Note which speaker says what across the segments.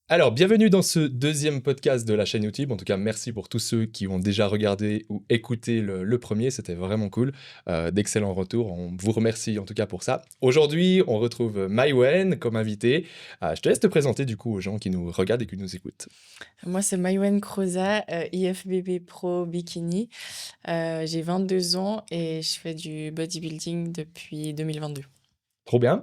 Speaker 1: Alors, bienvenue dans ce deuxième podcast de la chaîne YouTube. En tout cas, merci pour tous ceux qui ont déjà regardé ou écouté le premier. C'était vraiment cool. D'excellents retours. On vous remercie en tout cas pour ça. Aujourd'hui, on retrouve Maïwen comme invité. Je te laisse te présenter du coup aux gens qui nous regardent et qui nous écoutent.
Speaker 2: Moi, c'est Maïwenn Croza, IFBB Pro Bikini. J'ai 22 ans et je fais du bodybuilding depuis 2022.
Speaker 1: Trop bien.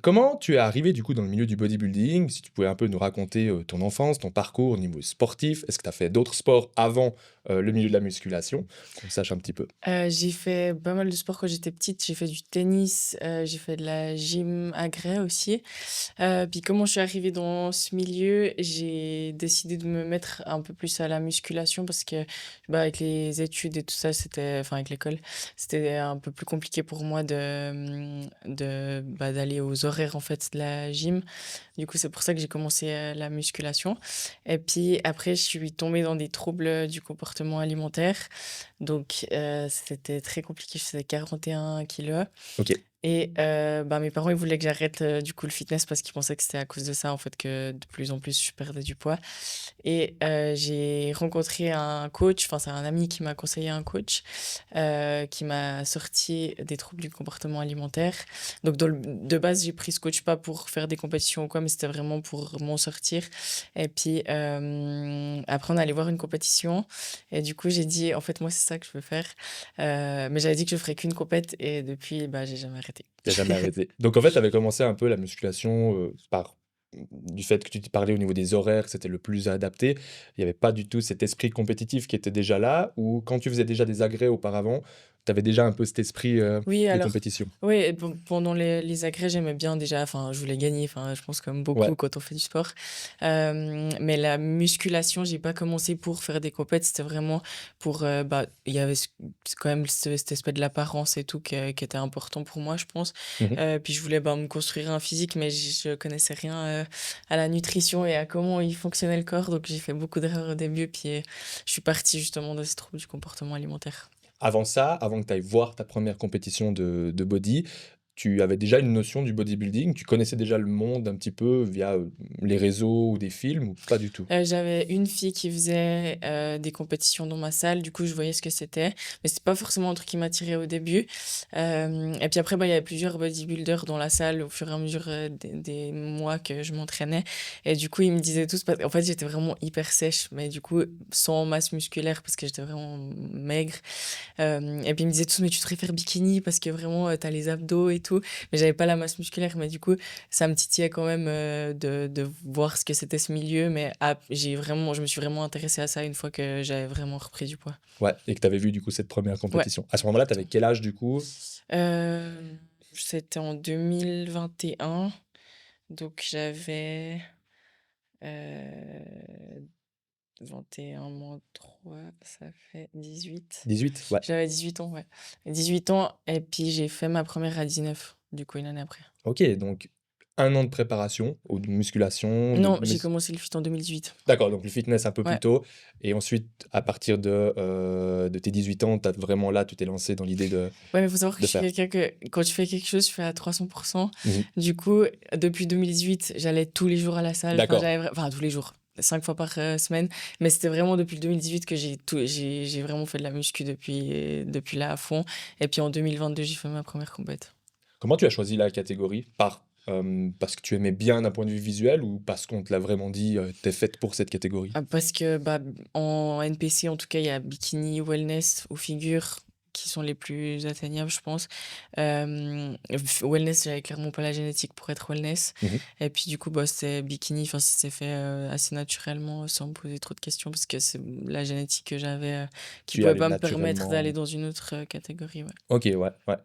Speaker 1: Comment tu es arrivé du coup dans le milieu du bodybuilding? Si tu pouvais un peu nous raconter ton enfance, ton parcours au niveau sportif. Est-ce que tu as fait d'autres sports avant le milieu de la musculation? Qu'on sache un petit peu.
Speaker 2: J'ai fait pas mal de sport quand j'étais petite. J'ai fait du tennis, j'ai fait de la gym à Grès aussi. Puis comment je suis arrivée dans ce milieu, j'ai décidé de me mettre un peu plus à la musculation parce que, avec les études et tout ça, enfin avec l'école, c'était un peu plus compliqué pour moi d'aller aux horaires en fait de la gym. Du coup, c'est pour ça que j'ai commencé, la musculation et puis après je suis tombée dans des troubles, du comportement alimentaire. Donc c'était très compliqué, je faisais 41 kilos.
Speaker 1: Ok.
Speaker 2: Et mes parents, ils voulaient que j'arrête, du coup, le fitness parce qu'ils pensaient que c'était à cause de ça, en fait, que de plus en plus je perdais du poids et j'ai rencontré un coach, enfin, c'est un ami qui m'a conseillé un coach, qui m'a sorti des troubles du comportement alimentaire. Donc de base, j'ai pris ce coach pas pour faire des compétitions ou quoi, mais c'était vraiment pour m'en sortir et puis, après on est allé voir une compétition et du coup, j'ai dit: «En fait, moi, c'est ça que je veux faire». Mais j'avais dit que je ferais qu'une compète et depuis, j'ai jamais arrêté.
Speaker 1: Tu jamais arrêté. Donc en fait, tu avais commencé un peu la musculation, par du fait que tu te parlais au niveau des horaires, que c'était le plus adapté. Il y avait pas du tout cet esprit compétitif qui était déjà là? Ou quand tu faisais déjà des agrès auparavant, tu avais déjà un peu cet esprit,
Speaker 2: Oui,
Speaker 1: de
Speaker 2: alors
Speaker 1: compétition?
Speaker 2: oui, et pendant les agrès, j'aimais bien déjà, enfin, je voulais gagner, enfin, je pense comme
Speaker 1: Ouais,
Speaker 2: beaucoup quand on fait du sport. Mais la musculation, j'ai pas commencé pour faire des compètes, c'était vraiment pour, il y avait c'est quand même cet aspect de l'apparence et tout qui était important pour moi, je pense.
Speaker 1: mmh.
Speaker 2: Puis je voulais, me construire un physique, mais je connaissais rien, à la nutrition et à comment il fonctionnait le corps, donc j'ai fait beaucoup d'erreurs au début, puis, je suis partie justement de ce trouble du comportement alimentaire.
Speaker 1: Avant ça, avant que tu ailles voir ta première compétition de body, tu avais déjà une notion du bodybuilding? Tu connaissais déjà le monde un petit peu via, les réseaux ou des films ou pas du tout?
Speaker 2: J'avais une fille qui faisait, des compétitions dans ma salle, du coup, je voyais ce que c'était, mais c'était pas forcément un truc qui m'attirait au début. Et puis après, il y avait plusieurs bodybuilders dans la salle au fur et à mesure, des mois que je m'entraînais et du coup, ils me disaient tous en fait, j'étais vraiment hyper sèche, mais du coup, sans masse musculaire parce que j'étais vraiment maigre. Et puis ils me disaient tous: «Mais tu devrais faire bikini parce que vraiment, tu les abdos et tout». Mais j'avais pas la masse musculaire, mais du coup, ça me titillait quand même, de voir ce que c'était ce milieu. Mais je me suis vraiment intéressée à ça une fois que j'avais vraiment repris du poids.
Speaker 1: Ouais, et que tu avais vu du coup cette première
Speaker 2: Ouais,
Speaker 1: compétition. À ce moment-là, tu avais
Speaker 2: exactement.
Speaker 1: quel âge du coup?
Speaker 2: C'était en 2021, donc j'avais, heu, 21 moins 3, ça fait 18.
Speaker 1: 18? Ouais.
Speaker 2: J'avais 18 ans, ouais. 18 ans et puis j'ai fait ma première à 19, du coup, une année après.
Speaker 1: OK, donc 1 an de préparation ou de musculation, de
Speaker 2: Non, j'ai
Speaker 1: mus
Speaker 2: commencé le foot en 2018.
Speaker 1: d'accord, donc le fitness un peu plus
Speaker 2: Ouais.
Speaker 1: tôt et ensuite à partir de tes 18 ans, tu vraiment là, tu t'es lancé dans l'idée
Speaker 2: Ouais, mais faut savoir que
Speaker 1: de
Speaker 2: je suis
Speaker 1: faire?
Speaker 2: quelqu'un que quand je fais quelque chose, je fais à 300.
Speaker 1: Mmh.
Speaker 2: Du coup, depuis 2018, j'allais tous les jours à la salle, enfin
Speaker 1: D'accord.
Speaker 2: tous les jours, 5 fois par, semaine, mais c'était vraiment depuis le 2018 que j'ai vraiment fait de la muscu depuis là à fond et puis en 2022, j'ai fait ma première compète.
Speaker 1: Comment tu as choisi la catégorie? Parce que tu aimais bien d'un point de vue visuel ou parce qu'on te l'a vraiment dit, «Tu es faite pour cette catégorie»?
Speaker 2: Ah, parce que, en NPC, en tout cas, il y a bikini, wellness ou figure qui sont les plus atteignables, je pense. Wellness, j'avais clairement pas la génétique pour être wellness
Speaker 1: Mmh.
Speaker 2: et puis, du coup, c'était bikini, enfin, ça s'est fait, assez naturellement, sans me poser trop de questions parce que c'est la génétique que j'avais, qui
Speaker 1: Tu y
Speaker 2: pouvait
Speaker 1: allais
Speaker 2: pas me permettre d'aller
Speaker 1: naturellement.
Speaker 2: dans une autre, catégorie, ouais.
Speaker 1: OK, ouais, ouais.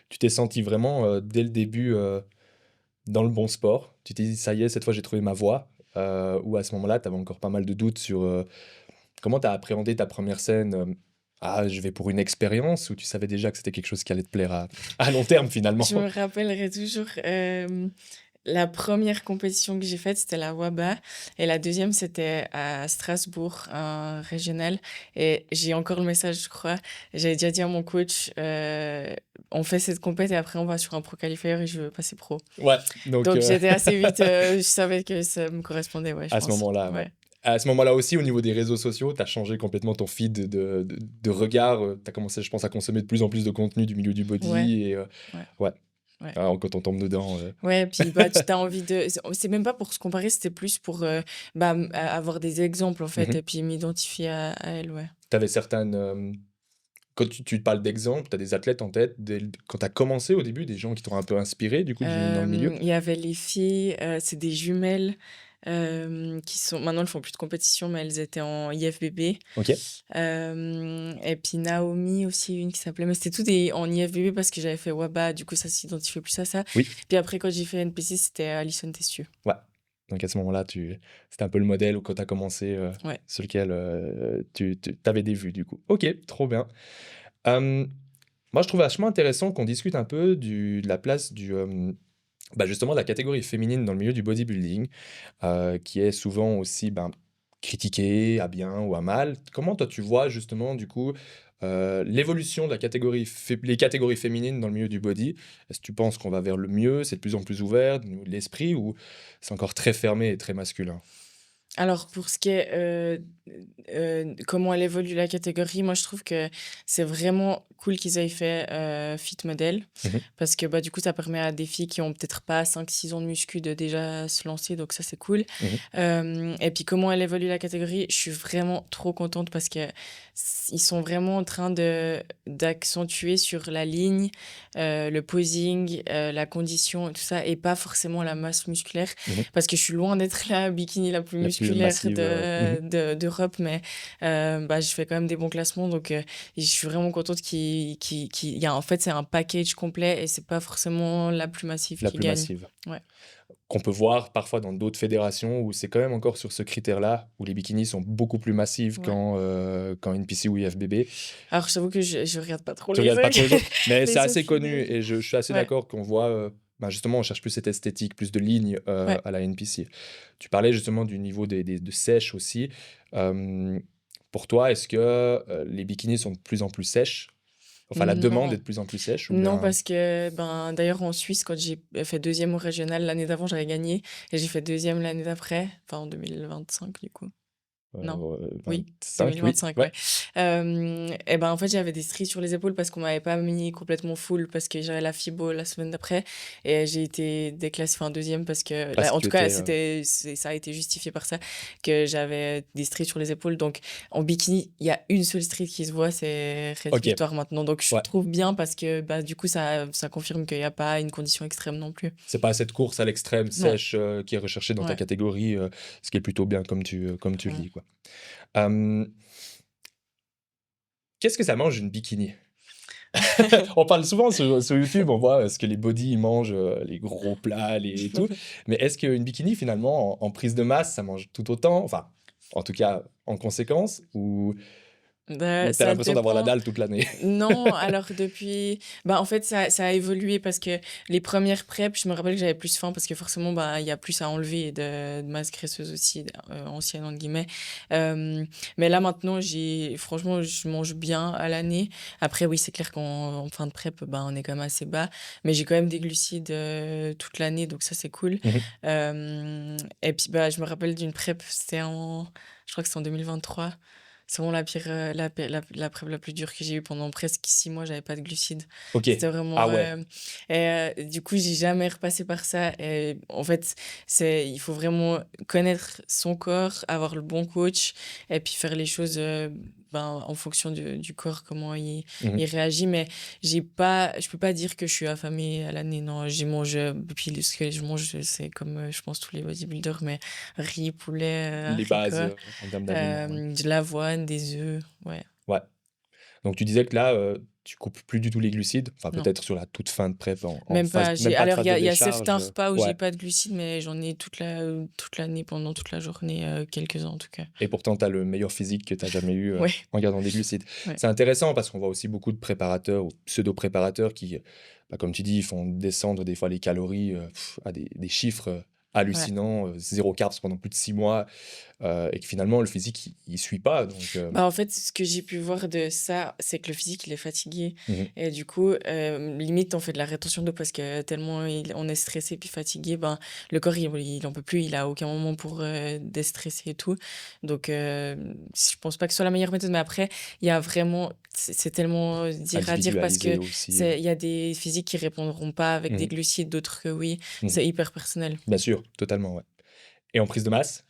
Speaker 1: Tu t'es senti vraiment, dès le début, dans le bon sport? Tu t'es dit: «Ça y est, cette fois j'ai trouvé ma voie», ou à ce moment-là, tu avais encore pas mal de doutes sur, comment tu as appréhendé ta première scène? «Ah, je vais pour une expérience» ou tu savais déjà que c'était quelque chose qui allait te plaire à long terme finalement?
Speaker 2: Je me rappellerai toujours, La première compétition que j'ai faite, c'était la WABA et la deuxième, c'était à Strasbourg, un régional et j'ai encore le message, je crois. J'avais déjà dit à mon coach, «On fait cette compète et après on va sur un pro qualifier et je veux passer pro».
Speaker 1: Ouais, donc
Speaker 2: Donc j'étais assez vite, je savais que ça me correspondait, ouais, je
Speaker 1: à ce
Speaker 2: pense.
Speaker 1: moment-là, ouais.
Speaker 2: Ouais.
Speaker 1: À ce moment-là aussi, au niveau des réseaux sociaux, tu as changé complètement ton feed de regard, tu as commencé, je pense, à consommer de plus en plus de contenu du milieu du
Speaker 2: Ouais,
Speaker 1: body et
Speaker 2: ouais,
Speaker 1: ouais,
Speaker 2: ouais.
Speaker 1: quand on tombe dedans,
Speaker 2: Ouais, puis, bah, tu as envie de c'est même pas pour se comparer, c'était plus pour, bah, avoir des exemples, en fait
Speaker 1: mmh
Speaker 2: et puis m'identifier à elles, ouais.
Speaker 1: Tu avais certaines, quand tu parles d'exemples, tu as des athlètes en tête quand tu as commencé au début, des gens qui t'ont un peu inspiré du coup dans le milieu?
Speaker 2: Il y avait les filles, c'est des jumelles, qui sont maintenant elles font plus de compétition, mais elles étaient en IFBB.
Speaker 1: OK.
Speaker 2: Et puis Naomi aussi, une qui s'appelait mais c'était tout des en IFBB parce que j'avais fait WABA, du coup ça s'identifiait plus à ça.
Speaker 1: Oui,
Speaker 2: Puis après quand j'ai fait NPC, c'était Alison Tessieux.
Speaker 1: ouais. Donc à ce moment-là, c'était un peu le modèle où quand tu as commencé,
Speaker 2: Ouais.
Speaker 1: sur lequel, tu avais des vues du coup. OK, trop bien. Hem, Moi je trouve vachement intéressant qu'on discute un peu de la place bah, justement de la catégorie féminine dans le milieu du bodybuilding, qui est souvent aussi, ben, critiquée à bien ou à mal. Comment toi tu vois justement du coup, l'évolution de les catégories féminines dans le milieu du body? Est-ce que tu penses qu'on va vers le mieux, c'est de plus en plus ouvert au niveau de l'esprit ou c'est encore très fermé et très masculin?
Speaker 2: Alors pour ce qui est, comment elle évolue la catégorie, moi je trouve que c'est vraiment cool qu'ils aient fait, Fit Model
Speaker 1: Mmh.
Speaker 2: parce que, bah, du coup ça permet à des filles qui ont peut-être pas 5 6 ans de muscu de déjà se lancer donc ça c'est cool.
Speaker 1: Mmh.
Speaker 2: Et puis comment elle évolue la catégorie, je suis vraiment trop contente parce que ils sont vraiment en train d'accentuer sur la ligne, le posing, la condition et tout ça et pas forcément la masse musculaire.
Speaker 1: Mmh.
Speaker 2: Parce que je suis loin d'être la bikini la plus
Speaker 1: La plus
Speaker 2: musculaire
Speaker 1: massive, mmh.
Speaker 2: d'Europe, mais bah, je fais quand même des bons classements, donc je suis vraiment contente qu'il y a en fait, c'est un package complet et c'est pas forcément la plus massive
Speaker 1: La
Speaker 2: qui
Speaker 1: plus
Speaker 2: gagne.
Speaker 1: massive.
Speaker 2: Ouais.
Speaker 1: Qu'on peut voir parfois dans d'autres fédérations où c'est quand même encore sur ce critère-là, où les bikinis sont beaucoup plus massifs
Speaker 2: Ouais.
Speaker 1: qu'en NPC ou IFBB.
Speaker 2: Alors je t'avoue que je regarde pas trop
Speaker 1: Tu
Speaker 2: les
Speaker 1: regardes pas
Speaker 2: autres
Speaker 1: trop les autres, mais c'est
Speaker 2: les
Speaker 1: assez
Speaker 2: autres
Speaker 1: connu
Speaker 2: fédés.
Speaker 1: et je suis assez
Speaker 2: Ouais,
Speaker 1: d'accord qu'on voit, bah, justement, on cherche plus cette esthétique, plus de lignes,
Speaker 2: ouais.
Speaker 1: à la NPC. Tu parlais justement du niveau de sèche aussi. Hem, pour toi, est-ce que, les bikinis sont de plus en plus sèches? Enfin, la demande est
Speaker 2: Non.
Speaker 1: de plus en plus sèche ou
Speaker 2: Non,
Speaker 1: bien
Speaker 2: parce que, ben, d'ailleurs en Suisse, quand j'ai fait deuxième au régional, l'année d'avant, j'avais gagné et j'ai fait deuxième l'année d'après, enfin en 2025 du coup. Non? Oui,
Speaker 1: 25? Oui,
Speaker 2: 2025,
Speaker 1: ouais.
Speaker 2: ouais. Et ben, en fait, j'avais des stries sur les épaules parce qu'on m'avait pas mis complètement full parce que j'avais la fibo la semaine d'après et j'ai été déclassée, enfin 2e parce que
Speaker 1: Parce
Speaker 2: là,
Speaker 1: que
Speaker 2: en
Speaker 1: tu
Speaker 2: tout cas,
Speaker 1: étais,
Speaker 2: ça a été justifié par ça, que j'avais des stries sur les épaules. Donc en bikini, il y a une seule strie qui se voit, c'est
Speaker 1: OK,
Speaker 2: rédhibitoire maintenant. Donc je
Speaker 1: ouais.
Speaker 2: trouve bien parce que, bah, du coup, ça confirme qu'il y a pas une condition extrême non plus.
Speaker 1: C'est pas cette course à l'extrême
Speaker 2: Non,
Speaker 1: sèche, qui est recherchée dans ta
Speaker 2: ouais,
Speaker 1: catégorie, ce qui est plutôt bien comme tu le
Speaker 2: vraiment.
Speaker 1: dis, quoi. Hem, Qu'est-ce que ça mange une bikini? On parle souvent sur YouTube, on voit, ce que les body ils mangent, les gros plats, les et tout. Mais est-ce qu'une bikini finalement en prise de masse, ça mange tout autant? Enfin, en tout cas en conséquence ou tu as
Speaker 2: Ça
Speaker 1: l'impression d'avoir la
Speaker 2: dépend.
Speaker 1: dalle toute l'année?
Speaker 2: Non, alors depuis bah, en fait, ça a évolué parce que les premières preps, je me rappelle que j'avais plus faim parce que forcément, bah, il y a plus à enlever de masse graisseuse aussi, «ancienne» entre guillemets. Mais là, maintenant, franchement, je mange bien à l'année. Après, oui, c'est clair qu'en fin de prep, bah, on est quand même assez bas, mais j'ai quand même des glucides, toute l'année, donc ça, c'est cool.
Speaker 1: Mmh.
Speaker 2: Et puis, bah, je me rappelle d'une prep, je crois que c'était en 2023. C'est vraiment la pire, la preuve la plus dure que j'ai eue pendant presque 6 mois, j'avais pas de glucides.
Speaker 1: OK.
Speaker 2: C'était
Speaker 1: Ah
Speaker 2: vraiment,
Speaker 1: ouais,
Speaker 2: du coup, j'ai jamais repassé par ça et en fait, il faut vraiment connaître son corps, avoir le bon coach et puis faire les choses, ben, en fonction du corps, comment
Speaker 1: mmh,
Speaker 2: il réagit. Mais je peux pas dire que je suis affamée à l'année, non. J'y mange, puis ce que je mange, c'est comme, je pense tous les bodybuilders, mais riz, poulet,
Speaker 1: les bases,
Speaker 2: haricots.
Speaker 1: en termes d'aliments, ouais.
Speaker 2: De l'avoine, des œufs, ouais.
Speaker 1: Ouais. Donc tu disais que là, tu coupes plus du tout les glucides, enfin
Speaker 2: Non,
Speaker 1: peut-être sur la toute fin de prep en
Speaker 2: même
Speaker 1: phase
Speaker 2: pas.
Speaker 1: même pas de
Speaker 2: Alors
Speaker 1: phase
Speaker 2: il
Speaker 1: de
Speaker 2: y a
Speaker 1: décharge,
Speaker 2: certains repas où j'ai
Speaker 1: ouais
Speaker 2: pas de glucides, mais j'en ai toute l'année, pendant toute la journée, quelques-uns en tout cas.
Speaker 1: et pourtant tu as le meilleur physique que tu as jamais eu,
Speaker 2: Ouais,
Speaker 1: en gardant des glucides.
Speaker 2: ouais.
Speaker 1: C'est intéressant parce qu'on voit aussi beaucoup de préparateurs ou pseudo-préparateurs qui comme tu dis, ils font descendre des fois les calories à des chiffres
Speaker 2: Ouais.
Speaker 1: hallucinants, 0 carbs pendant plus de 6 mois, et que finalement le physique il suit pas donc
Speaker 2: Bah, en fait, ce que j'ai pu voir de ça, c'est que le physique, il est fatigué
Speaker 1: mmh
Speaker 2: et du coup, limite, on fait de la rétention d'eau parce que tellement on est stressé puis fatigué, ben, le corps, il en peut plus, il a aucun moment pour, déstresser et tout. Donc je pense pas que ce soit la meilleure méthode, mais après, il y a vraiment c'est tellement dire à dire parce
Speaker 1: individualisé
Speaker 2: que
Speaker 1: aussi,
Speaker 2: il y a des physiques qui répondront pas avec des
Speaker 1: mmh
Speaker 2: glucides, d'autres que oui.
Speaker 1: mmh.
Speaker 2: C'est hyper personnel.
Speaker 1: Bien sûr, totalement, ouais. Et en prise de masse?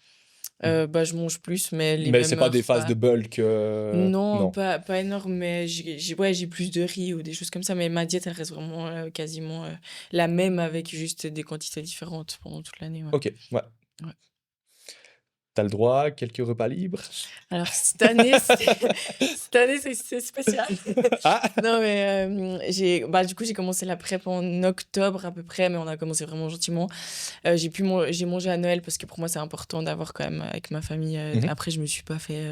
Speaker 1: Mmh.
Speaker 2: Bah, je mange plus, mais les
Speaker 1: Mais c'est
Speaker 2: mêmes
Speaker 1: pas des phases
Speaker 2: repas.
Speaker 1: de bulk,
Speaker 2: Non,
Speaker 1: non?
Speaker 2: pas énorme, mais ouais, j'ai plus de riz ou des choses comme ça, mais ma diète, elle reste vraiment, quasiment, la même avec juste des quantités différentes pendant toute l'année, ouais.
Speaker 1: OK, ouais.
Speaker 2: Ouais.
Speaker 1: Tu as le droit à quelques repas libres?
Speaker 2: Alors cette année, cette année, c'est spécial.
Speaker 1: Ah!
Speaker 2: Non, mais du coup, j'ai commencé la prep en octobre à peu près, mais on a commencé vraiment gentiment. J'ai mangé à Noël parce que pour moi, c'est important d'avoir quand même avec ma famille,
Speaker 1: Mmh.
Speaker 2: après je me suis pas fait,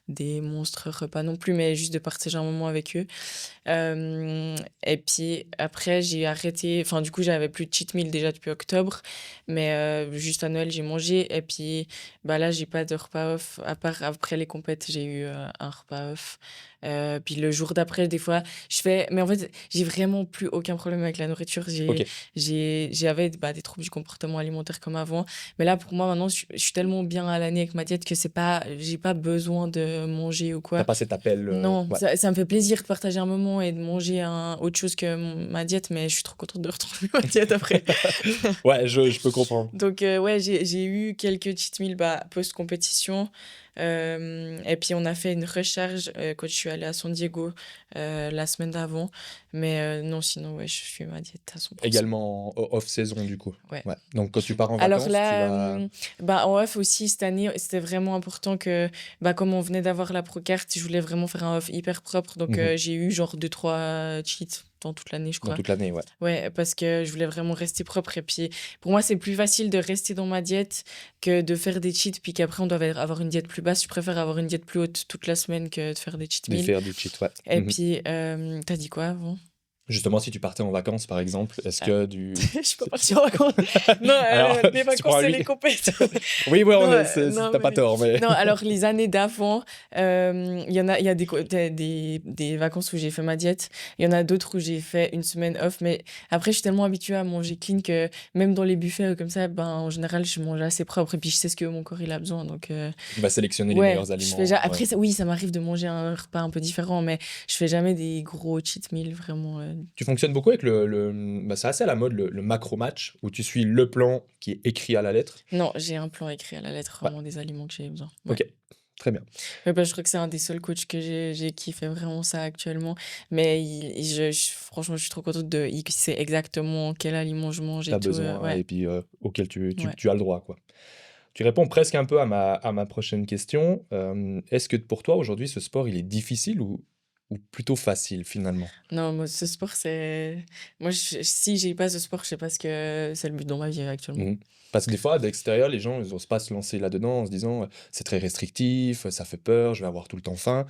Speaker 2: des monstres repas non plus, mais juste de partager un moment avec eux. Et puis après, j'ai arrêté enfin, du coup, j'avais plus de cheat meal déjà depuis octobre, mais juste à Noël, j'ai mangé et puis, bah, là, j'ai pas de repas off à part après les compètes, j'ai eu, un repas off. Puis le jour d'après, des fois, je fais mais en fait, j'ai vraiment plus aucun problème avec la nourriture.
Speaker 1: OK.
Speaker 2: J'avais, bah, des troubles du comportement alimentaire comme avant, mais là, pour moi, maintenant, je suis tellement bien à l'année avec ma diète que c'est pas j'ai pas besoin de manger ou
Speaker 1: Tu as
Speaker 2: quoi.
Speaker 1: pas cet appel,
Speaker 2: Non,
Speaker 1: ouais.
Speaker 2: ça me fait plaisir de partager un moment et de manger autre chose que ma diète, mais je suis trop contente de retrouver ma diète après.
Speaker 1: Ouais, je peux comprendre.
Speaker 2: Donc ouais, j'ai eu quelques cheat meals, bah, post-compétition, et puis on a fait une recharge, quand je suis allée à San Diego, la semaine d'avant, mais non, sinon, ouais, je suis ma diète à 100%.
Speaker 1: Également off saison du coup?
Speaker 2: Ouais.
Speaker 1: Ouais, donc quand tu pars en
Speaker 2: Alors
Speaker 1: vacances, tu
Speaker 2: là,
Speaker 1: vas
Speaker 2: bah, en off aussi cette année, c'était vraiment important que, bah, comme on venait d'avoir la Procard, je voulais vraiment faire un off hyper propre, donc
Speaker 1: mmh
Speaker 2: j'ai eu genre 2 3 cheats dans toute l'année, je
Speaker 1: dans
Speaker 2: crois.
Speaker 1: toute l'année, ouais.
Speaker 2: Ouais, parce que je voulais vraiment rester propre et puis pour moi, c'est plus facile de rester dans ma diète que de faire des cheats puis qu'après on doit avoir une diète plus basse. Je préfère avoir une diète plus haute toute la semaine que de faire des cheat
Speaker 1: De
Speaker 2: meals.
Speaker 1: faire du cheat, ouais.
Speaker 2: Et
Speaker 1: Mmh.
Speaker 2: puis, tu dit quoi avant?
Speaker 1: Justement, si tu partais en vacances, par exemple, est-ce
Speaker 2: Ah,
Speaker 1: que du
Speaker 2: je suis pas partie en vacances. Non,
Speaker 1: alors,
Speaker 2: les
Speaker 1: si tu
Speaker 2: vacances,
Speaker 1: prends un
Speaker 2: c'est
Speaker 1: week
Speaker 2: les compétitions.
Speaker 1: oui, ouais,
Speaker 2: Non,
Speaker 1: tu
Speaker 2: non,
Speaker 1: pas
Speaker 2: mais
Speaker 1: tort, mais
Speaker 2: non, alors les années d'avant, il y a des vacances où j'ai fait ma diète. Il y en a d'autres où j'ai fait une semaine off, mais après, je suis tellement habituée à manger clean que même dans les buffets comme ça, ben, en général, je mange assez propre et puis je sais ce que mon corps, il a besoin donc
Speaker 1: tu vas sélectionner les
Speaker 2: ouais,
Speaker 1: meilleurs
Speaker 2: je fais ja
Speaker 1: aliments, ouais.
Speaker 2: après ça oui, ça m'arrive de manger un repas un peu différent, mais je fais jamais des gros cheat meals vraiment,
Speaker 1: Tu fonctionnes beaucoup avec c'est assez à la mode, le macro match, où tu suis le plan qui est écrit à la lettre?
Speaker 2: non, j'ai un plan écrit à la lettre,
Speaker 1: Ouais,
Speaker 2: vraiment des aliments que j'ai besoin. Ouais.
Speaker 1: OK, très bien.
Speaker 2: Ouais, bah, je crois que c'est un des seuls coachs que j'ai qui fait vraiment ça actuellement. Mais franchement, je suis trop contente il sait exactement quel aliment je mange
Speaker 1: Tu
Speaker 2: et
Speaker 1: as
Speaker 2: tout.
Speaker 1: besoin
Speaker 2: Ouais,
Speaker 1: et puis, auquel
Speaker 2: ouais.
Speaker 1: tu as le droit, quoi. Tu réponds presque un peu à ma prochaine question. Est-ce que pour toi, aujourd'hui, ce sport, il est difficile ou plutôt facile, finalement?
Speaker 2: Non, moi, ce sport, c'est. Moi, si j'ai pas ce sport, je sais pas ce que c'est le but dans ma vie actuellement.
Speaker 1: Mmh. Parce que des fois, d'extérieur, les gens, ils osent pas se lancer là-dedans en se disant, «C'est très restrictif, ça fait peur, je vais avoir tout le temps faim».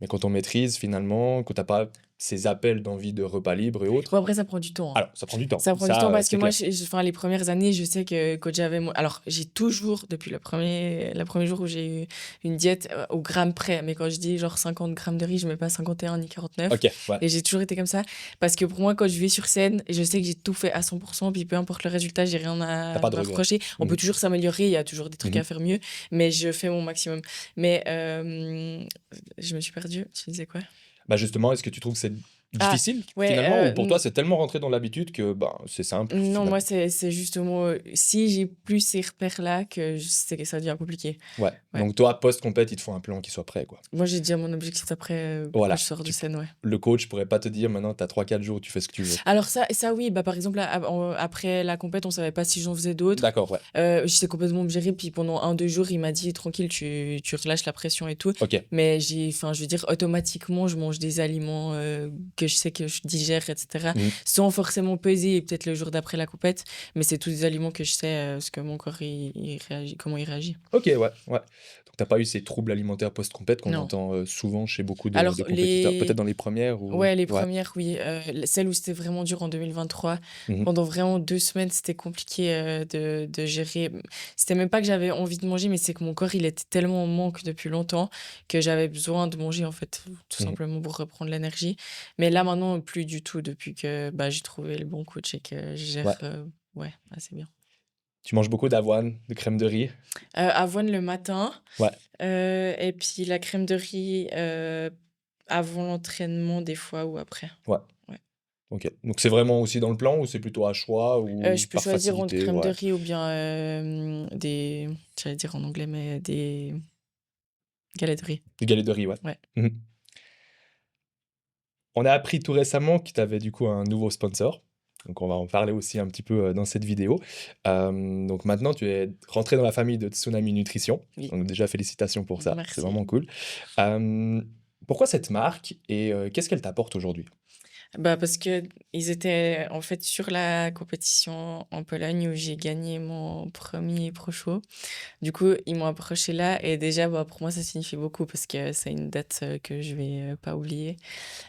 Speaker 1: Mais quand on maîtrise, finalement, quand tu pas ces appels d'envie de repas libres et
Speaker 2: Bon,
Speaker 1: autres,
Speaker 2: après, ça prend du temps, hein.
Speaker 1: alors ça prend du temps,
Speaker 2: Ça prend du temps
Speaker 1: ça,
Speaker 2: parce que
Speaker 1: c'est
Speaker 2: moi,
Speaker 1: clair.
Speaker 2: enfin, les premières années, je sais que quand j'avais alors, j'ai toujours, depuis le premier jour où j'ai eu une diète au gramme près, mais quand je dis genre 50 grammes de riz, je mets pas 51 ni 49.
Speaker 1: OK, ouais,
Speaker 2: Et j'ai toujours été comme ça parce que pour moi, quand je vais sur scène, je sais que j'ai tout fait à 100%, puis peu importe le résultat, j'ai rien
Speaker 1: tu
Speaker 2: à
Speaker 1: pas de regrets.
Speaker 2: reprocher. On
Speaker 1: Mmh
Speaker 2: peut
Speaker 1: mh.
Speaker 2: toujours s'améliorer, il y a toujours des trucs
Speaker 1: Mmh.
Speaker 2: à faire mieux, mais je fais mon maximum. Mais je me suis perdue, tu disais quoi?
Speaker 1: Bah, justement, est-ce que tu trouves que c'est
Speaker 2: Ah,
Speaker 1: difficile,
Speaker 2: ouais,
Speaker 1: finalement? Ou pour toi, c'est tellement rentré dans l'habitude que, ben, c'est simple,
Speaker 2: non, moi,
Speaker 1: finalement?
Speaker 2: c'est justement, si j'ai plus ces repères-là que je sais que ça devient compliqué.
Speaker 1: Ouais,
Speaker 2: Ouais.
Speaker 1: donc toi, post-compète, il te faut un plan qui soit prêt, quoi.
Speaker 2: Moi, j'ai déjà mon objectif après, quand je
Speaker 1: Voilà,
Speaker 2: sors de
Speaker 1: tu
Speaker 2: scène, ouais.
Speaker 1: le coach pourrait pas te dire: «Maintenant, tu as 3-4 jours, tu fais ce que tu veux».
Speaker 2: Alors ça oui, bah, par exemple, là, après la compète, on savait pas si j'en faisais d'autres.
Speaker 1: D'accord, ouais,
Speaker 2: Je sais complètement me gérer, puis pendant 1 2 jours, il m'a dit: «Tranquille, tu relâches la pression et tout».
Speaker 1: OK.
Speaker 2: Mais enfin, je veux dire, automatiquement, je mange des aliments, que je sais que je digère, etc.
Speaker 1: Mhm.
Speaker 2: Sans forcément peser et peut-être le jour d'après la compète. Mais c'est tous des aliments que je sais ce que mon corps il réagit, comment il réagit.
Speaker 1: Ok, ouais, ouais. Donc, t'as pas eu ces troubles alimentaires post-compète qu'on
Speaker 2: Non.
Speaker 1: entend souvent chez beaucoup de
Speaker 2: Alors,
Speaker 1: compétiteurs. Peut-être dans les premières ou...
Speaker 2: ouais, les
Speaker 1: Ouais.
Speaker 2: premières, oui. Celle où c'était vraiment dur en 2023.
Speaker 1: Mhm.
Speaker 2: Pendant vraiment 2 semaines, c'était compliqué de gérer. C'était même pas que j'avais envie de manger, mais c'est que mon corps, il était tellement en manque depuis longtemps que j'avais besoin de manger, en fait, tout
Speaker 1: Mhm.
Speaker 2: simplement pour reprendre l'énergie. Mais là, maintenant, plus du tout, depuis que j'ai trouvé le bon coach et que je
Speaker 1: Ouais.
Speaker 2: gère ouais, assez bien.
Speaker 1: Tu manges beaucoup d'avoine, de crème de riz?
Speaker 2: Avoine le matin,
Speaker 1: Ouais,
Speaker 2: et puis la crème de riz avant l'entraînement, des fois, ou après.
Speaker 1: ouais.
Speaker 2: Ouais.
Speaker 1: Ok. Donc c'est vraiment aussi dans le plan ou c'est plutôt à choix ou
Speaker 2: Je peux
Speaker 1: par
Speaker 2: choisir entre
Speaker 1: facilité?
Speaker 2: crème de
Speaker 1: Ouais.
Speaker 2: riz ou bien des, j'allais dire en anglais, mais des galettes de riz.
Speaker 1: Des galettes de riz, ouais.
Speaker 2: Ouais.
Speaker 1: Mhm. On a appris tout récemment que tu avais du coup un nouveau sponsor. Donc on va en parler aussi un petit peu dans cette vidéo. Donc maintenant tu es rentré dans la famille de Tsunami Nutrition.
Speaker 2: Oui.
Speaker 1: Donc déjà félicitations pour ça, c'est
Speaker 2: Merci.
Speaker 1: vraiment cool. Euh, Pourquoi cette marque et qu'est-ce qu'elle t'apporte aujourd'hui?
Speaker 2: Parce que ils étaient en fait sur la compétition en Pologne où j'ai gagné mon premier pro show. Du coup, ils m'ont approché là et déjà, pour moi, ça signifie beaucoup parce que c'est une date que je vais pas oublier.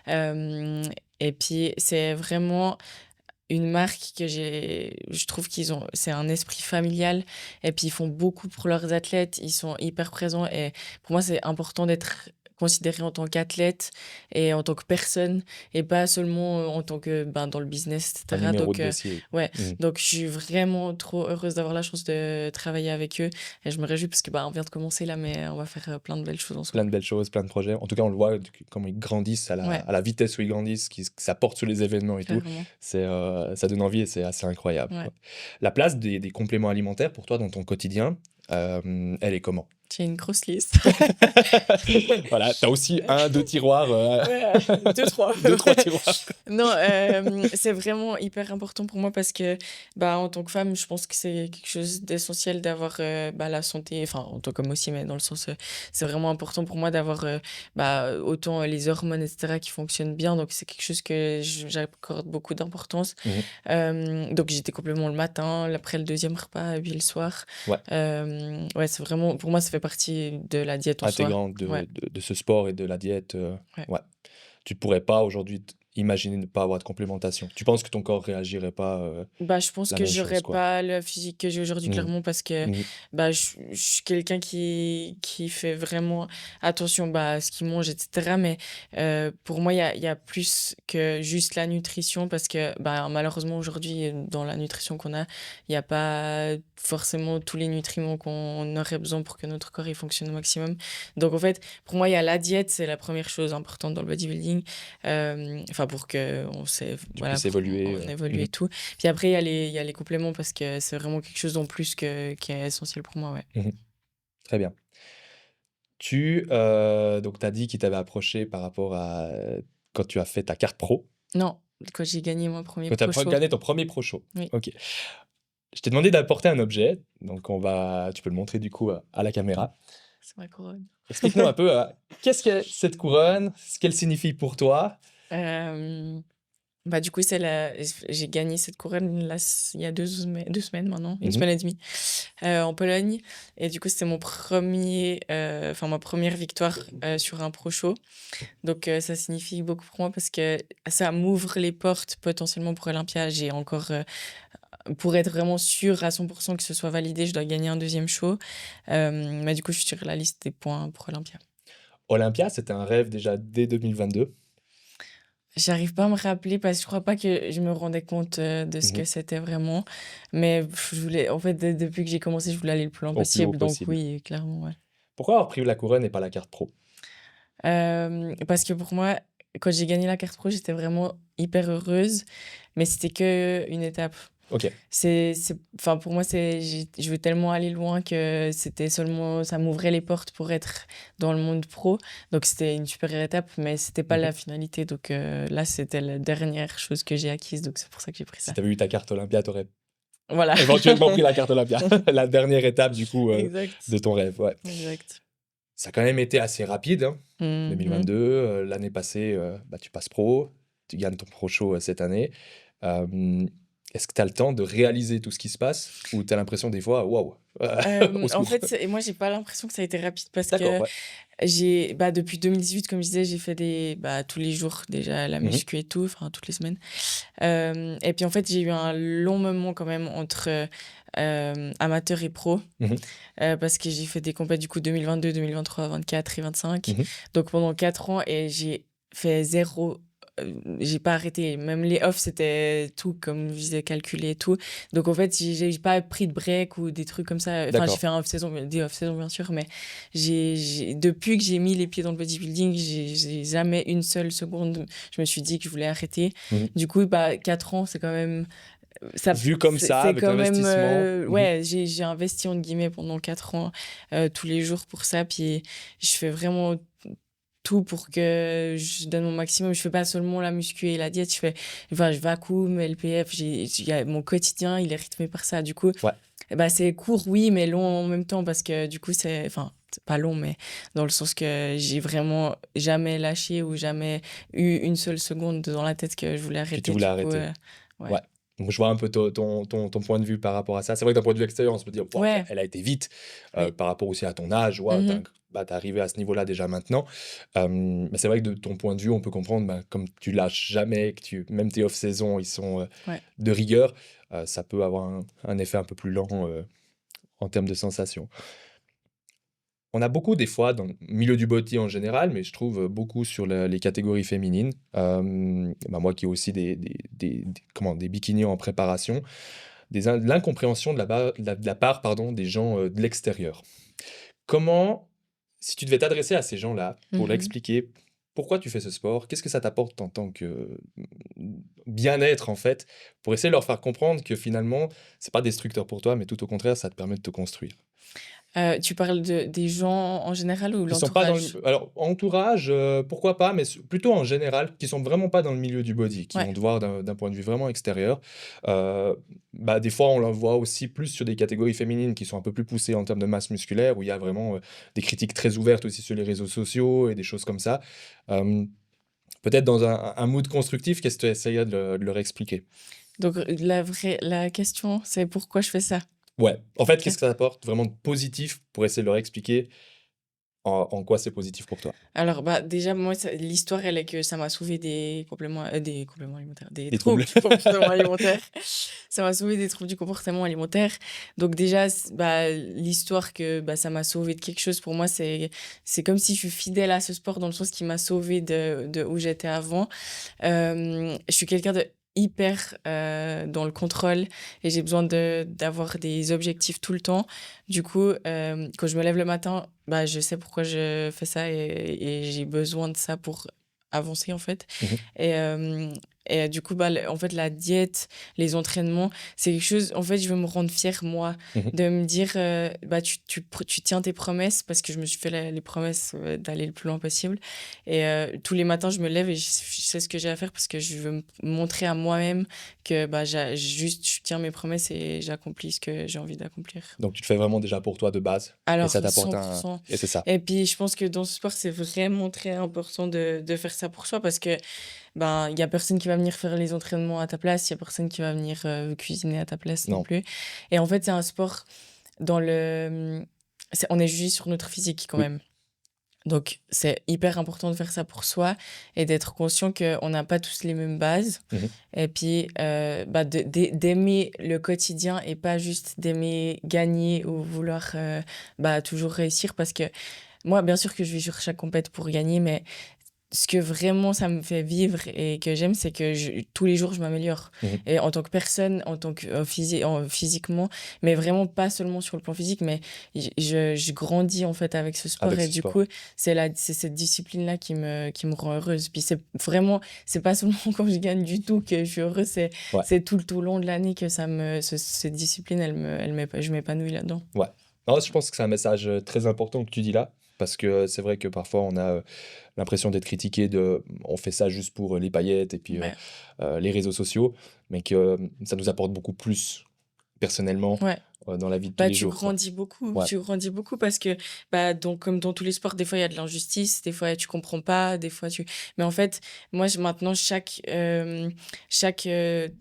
Speaker 2: Euh, et puis, c'est vraiment une marque que je trouve c'est un esprit familial et puis ils font beaucoup pour leurs athlètes, ils sont hyper présents et pour moi, c'est important d'être considéré en tant qu'athlète et en tant que personne et pas seulement en tant que, dans le business,
Speaker 1: Un
Speaker 2: etc.
Speaker 1: numéro de
Speaker 2: Donc,
Speaker 1: dossier.
Speaker 2: ouais,
Speaker 1: Mhm.
Speaker 2: donc je suis vraiment trop heureuse d'avoir la chance de travailler avec eux et je me réjouis parce que, on vient de commencer là, mais on va faire plein de belles choses
Speaker 1: Plein
Speaker 2: ensemble.
Speaker 1: de belles choses, plein de projets. En tout cas, on le voit comment ils grandissent
Speaker 2: Ouais,
Speaker 1: à la vitesse où ils grandissent, que ça porte sur les événements et tout.
Speaker 2: carrément.
Speaker 1: Ça donne envie et c'est assez incroyable,
Speaker 2: Ouais.
Speaker 1: quoi. La place des compléments alimentaires pour toi dans ton quotidien, elle est comment?
Speaker 2: J'ai une grosse liste.
Speaker 1: Voilà, tu as aussi un, deux tiroirs,
Speaker 2: Ouais, 2-3.
Speaker 1: deux, trois tiroirs.
Speaker 2: Non, c'est vraiment hyper important pour moi parce que, en tant que femme, je pense que c'est quelque chose d'essentiel d'avoir, la santé, enfin, en tant qu'homme aussi, mais dans le sens, c'est vraiment important pour moi d'avoir, autant les hormones et cetera qui fonctionnent bien. Donc c'est quelque chose que j'accorde beaucoup d'importance.
Speaker 1: Mhm.
Speaker 2: Donc j'étais complètement le matin, après le deuxième repas, puis le soir.
Speaker 1: Ouais,
Speaker 2: Ouais, c'est vraiment pour moi, ça fait partie de la diète en soi.
Speaker 1: intégrante
Speaker 2: Ouais,
Speaker 1: de ce sport et de la diète.
Speaker 2: ouais.
Speaker 1: Ouais. Tu pourrais pas aujourd'hui imaginer ne pas avoir de complémentation. Tu penses que ton corps réagirait pas
Speaker 2: Je pense
Speaker 1: la
Speaker 2: que
Speaker 1: même chose,
Speaker 2: j'aurais
Speaker 1: quoi.
Speaker 2: pas le physique que j'ai aujourd'hui,
Speaker 1: Mhm.
Speaker 2: clairement, parce que
Speaker 1: Mhm.
Speaker 2: je suis quelqu'un qui fait vraiment attention à ce qu'il mange, etc. Mais pour moi, il y a plus que juste la nutrition, parce que malheureusement, aujourd'hui, dans la nutrition qu'on a, il n'y a pas forcément tous les nutriments qu'on aurait besoin pour que notre corps il fonctionne au maximum. Donc, en fait, pour moi, il y a la diète, c'est la première chose importante dans le bodybuilding. Enfin, pour que
Speaker 1: Tu
Speaker 2: voilà,
Speaker 1: puisses
Speaker 2: pour
Speaker 1: évoluer.
Speaker 2: qu'on évolue
Speaker 1: Mhm.
Speaker 2: et tout. Puis après, il y a les compléments parce que c'est vraiment quelque chose en plus qui est essentiel pour moi, ouais.
Speaker 1: Mhm. Très bien. Donc, tu as dit qu'il t'avait approché par rapport à quand tu as fait ta carte pro.
Speaker 2: Non, quand j'ai gagné mon premier
Speaker 1: Quand tu
Speaker 2: pro
Speaker 1: as
Speaker 2: show.
Speaker 1: gagné ton premier pro show.
Speaker 2: Oui,
Speaker 1: Ok. Je t'ai demandé d'apporter un objet. Donc, tu peux le montrer du coup à la caméra.
Speaker 2: c'est ma couronne.
Speaker 1: Explique-nous un peu qu'est-ce que cette couronne, ce qu'elle signifie pour toi.
Speaker 2: Euh, du coup, j'ai gagné cette couronne là, il y a 2 semaines maintenant, une
Speaker 1: Mhm.
Speaker 2: semaine et demie, en Pologne. Et du coup, c'était ma première victoire sur un pro show. Donc, ça signifie beaucoup pour moi parce que ça m'ouvre les portes potentiellement pour Olympia. J'ai encore, pour être vraiment sûre à 100% que ce soit validé, je dois gagner un deuxième show. Mais du coup, je suis sur la liste des points pour Olympia.
Speaker 1: Olympia, c'était un rêve déjà dès 2022.
Speaker 2: J'arrive pas à me rappeler parce que je crois pas que je me rendais compte de ce que
Speaker 1: Mhm.
Speaker 2: c'était vraiment. Mais je voulais, en fait, depuis que j'ai commencé, je voulais aller le plus loin
Speaker 1: Au plus haut
Speaker 2: possible. Donc
Speaker 1: possible.
Speaker 2: oui, clairement, ouais.
Speaker 1: Pourquoi avoir pris la couronne et pas la carte pro?
Speaker 2: Parce que pour moi, quand j'ai gagné la carte pro, j'étais vraiment hyper heureuse. Mais c'était que une étape.
Speaker 1: Ok.
Speaker 2: Enfin, pour moi, je veux tellement aller loin que c'était seulement, ça m'ouvrait les portes pour être dans le monde pro. Donc, c'était une super étape, mais c'était pas
Speaker 1: Mhm.
Speaker 2: la finalité. Donc, là, c'était la dernière chose que j'ai acquise. Donc, c'est pour ça que j'ai pris
Speaker 1: Si
Speaker 2: ça.
Speaker 1: tu avais eu ta carte Olympia, tu aurais
Speaker 2: Voilà.
Speaker 1: éventuellement pris la carte Olympia. La dernière étape du coup
Speaker 2: Exact.
Speaker 1: de ton rêve. Ouais.
Speaker 2: Exact.
Speaker 1: Ça a quand même été assez rapide, hein.
Speaker 2: Mhm.
Speaker 1: 2022, l'année passée, tu passes pro. tu gagnes ton Pro Show cette année. Est-ce que tu as le temps de réaliser tout ce qui se passe ou tu as l'impression des fois, waouh, au
Speaker 2: En
Speaker 1: secours?
Speaker 2: fait, moi, j'ai pas l'impression que ça a été rapide parce
Speaker 1: D'accord,
Speaker 2: que
Speaker 1: ouais.
Speaker 2: depuis 2018, comme je disais, j'ai fait tous les jours déjà la
Speaker 1: Mhm,
Speaker 2: muscu et tout, enfin toutes les semaines. Et puis en fait, j'ai eu un long moment quand même entre amateur et pro,
Speaker 1: mhm,
Speaker 2: parce que j'ai fait des compètes du coup 2022, 2023, 24 et 25.
Speaker 1: mhm.
Speaker 2: Donc pendant 4 ans et j'ai fait zéro. J'ai pas arrêté. Même les offs, c'était tout, comme je disais, calculé et tout. Donc en fait, j'ai pas pris de break ou des trucs comme ça. Enfin, j'ai
Speaker 1: D'accord.
Speaker 2: fait des off-saison bien sûr, mais depuis que j'ai mis les pieds dans le bodybuilding, j'ai jamais une seule seconde, je me suis dit que je voulais arrêter.
Speaker 1: Mhm.
Speaker 2: Du coup, 4 ans, c'est quand même ça
Speaker 1: Vu comme ça,
Speaker 2: c'est
Speaker 1: avec
Speaker 2: quand même,
Speaker 1: l'investissement. Mhm.
Speaker 2: ouais, j'ai «investi» entre guillemets pendant 4 ans, tous les jours pour ça. Puis je fais vraiment tout pour que je donne mon maximum. Je fais pas seulement la muscu et la diète, je vacuum, LPF, mon quotidien, il est rythmé par ça. Du coup,
Speaker 1: Ouais.
Speaker 2: c'est court, oui, mais long en même temps parce que du coup, c'est pas long, mais dans le sens que j'ai vraiment jamais lâché ou jamais eu une seule seconde dans la tête que je voulais
Speaker 1: Que tu
Speaker 2: arrêter.
Speaker 1: voulais
Speaker 2: Du coup,
Speaker 1: arrêter.
Speaker 2: ouais.
Speaker 1: Ouais. Donc, je vois un peu ton point de vue par rapport à ça. C'est vrai que d'un point de vue extérieur, on se peut dire, wow,
Speaker 2: Ouais,
Speaker 1: elle a été vite
Speaker 2: oui.
Speaker 1: par rapport aussi à ton âge. Wow,
Speaker 2: Mmh.
Speaker 1: t'es arrivé à ce niveau-là déjà maintenant. Mais c'est vrai que de ton point de vue, on peut comprendre, comme tu lâches jamais, même tes off-saison, ils sont
Speaker 2: Ouais.
Speaker 1: de rigueur, ça peut avoir un effet un peu plus lent en termes de sensations. On a beaucoup des fois dans le milieu du body en général, mais je trouve beaucoup sur les catégories féminines. Moi qui ai aussi des bikinis en préparation, de l'incompréhension de la part pardon, des gens de l'extérieur. Comment, si tu devais t'adresser à ces gens-là pour leur
Speaker 2: Mmh.
Speaker 1: expliquer pourquoi tu fais ce sport, qu'est-ce que ça t'apporte en tant que bien-être en fait, pour essayer de leur faire comprendre que finalement, c'est pas destructeur pour toi, mais tout au contraire, ça te permet de te construire.
Speaker 2: Tu parles des gens en général ou
Speaker 1: Qui sont pas dans
Speaker 2: l'entourage?
Speaker 1: le alors entourage, pourquoi pas, mais plutôt en général, qui sont vraiment pas dans le milieu du body, qui
Speaker 2: Ouais.
Speaker 1: vont te voir d'un point de vue vraiment extérieur. Heu, des fois, on le voit aussi plus sur des catégories féminines qui sont un peu plus poussées en termes de masse musculaire, où il y a vraiment, des critiques très ouvertes aussi sur les réseaux sociaux et des choses comme ça. Hem, Peut-être dans un mood constructif, qu'est-ce que tu essayerais de leur expliquer?
Speaker 2: Donc la question, c'est pourquoi je fais ça?
Speaker 1: Ouais, en fait,
Speaker 2: OK.
Speaker 1: qu'est-ce que ça apporte vraiment de positif pour essayer de leur expliquer en quoi c'est positif pour toi?
Speaker 2: Alors, déjà, moi, l'histoire, elle est que ça m'a sauvé des compléments alimentaires, des
Speaker 1: Des
Speaker 2: troubles
Speaker 1: troubles?
Speaker 2: du comportement alimentaire. Ça m'a sauvé des troubles du comportement alimentaire. Donc déjà, l'histoire que, ça m'a sauvé de quelque chose, pour moi, c'est comme si je suis fidèle à ce sport dans le sens qui m'a sauvé de où j'étais avant. Je suis quelqu'un de hyper, dans le contrôle et j'ai besoin d'avoir des objectifs tout le temps. Du coup, quand je me lève le matin, je sais pourquoi je fais ça et j'ai besoin de ça pour avancer, en fait.
Speaker 1: Mmh mh.
Speaker 2: Et du coup, en fait, la diète, les entraînements, c'est quelque chose en fait, je veux me rendre fière, moi,
Speaker 1: Mmh.
Speaker 2: de me dire, tu tiens tes promesses parce que je me suis fait les promesses, d'aller le plus loin possible et tous les matins, je me lève et je sais ce que j'ai à faire parce que je veux me montrer à moi-même que, je tiens mes promesses et j'accomplis ce que j'ai envie d'accomplir.
Speaker 1: Donc tu le fais vraiment déjà pour toi de base et
Speaker 2: Alors
Speaker 1: ça t'apporte
Speaker 2: 100.
Speaker 1: un et c'est ça.
Speaker 2: Et puis je pense que dans ce sport, c'est vraiment très important de faire ça pour soi parce que, il y a personne qui va venir faire les entraînements à ta place, il y a personne qui va venir, cuisiner à ta place non
Speaker 1: Non.
Speaker 2: plus. Et en fait, c'est un sport dans on est jugé sur notre physique quand
Speaker 1: Oui.
Speaker 2: même. Donc c'est hyper important de faire ça pour soi et d'être conscient qu'on n'a pas tous les mêmes bases
Speaker 1: Mmh mh.
Speaker 2: et puis, d'aimer le quotidien et pas juste d'aimer gagner ou vouloir, toujours réussir parce que moi, bien sûr que je vais sur chaque compète pour gagner, mais ce que vraiment ça me fait vivre et que j'aime, c'est que tous les jours, je m'améliore.
Speaker 1: Mmh mh.
Speaker 2: Et en tant que personne, en tant que physiquement, mais vraiment pas seulement sur le plan physique, mais je grandis en fait avec ce sport
Speaker 1: Avec
Speaker 2: et
Speaker 1: ce
Speaker 2: du
Speaker 1: sport.
Speaker 2: coup, c'est cette discipline-là qui me rend heureuse. Puis c'est pas seulement quand je gagne du tout que je suis heureuse,
Speaker 1: Ouais,
Speaker 2: c'est tout au long de l'année que cette discipline, je m'épanouis là-dedans.
Speaker 1: ouais. Non, je pense que c'est un message, très important que tu dis là, parce que c'est vrai que parfois on a, l'impression d'être critiqué on fait ça juste pour, les paillettes et puis,
Speaker 2: Ouais.
Speaker 1: les réseaux sociaux, mais que, ça nous apporte beaucoup plus personnellement
Speaker 2: Ouais.
Speaker 1: dans la vie de tous les jours, quoi. Ouais.
Speaker 2: Tu grandis beaucoup parce que, bah, donc, comme dans tous les sports, des fois, il y a de l'injustice, des fois, tu comprends pas, des fois, mais en fait, moi, maintenant, chaque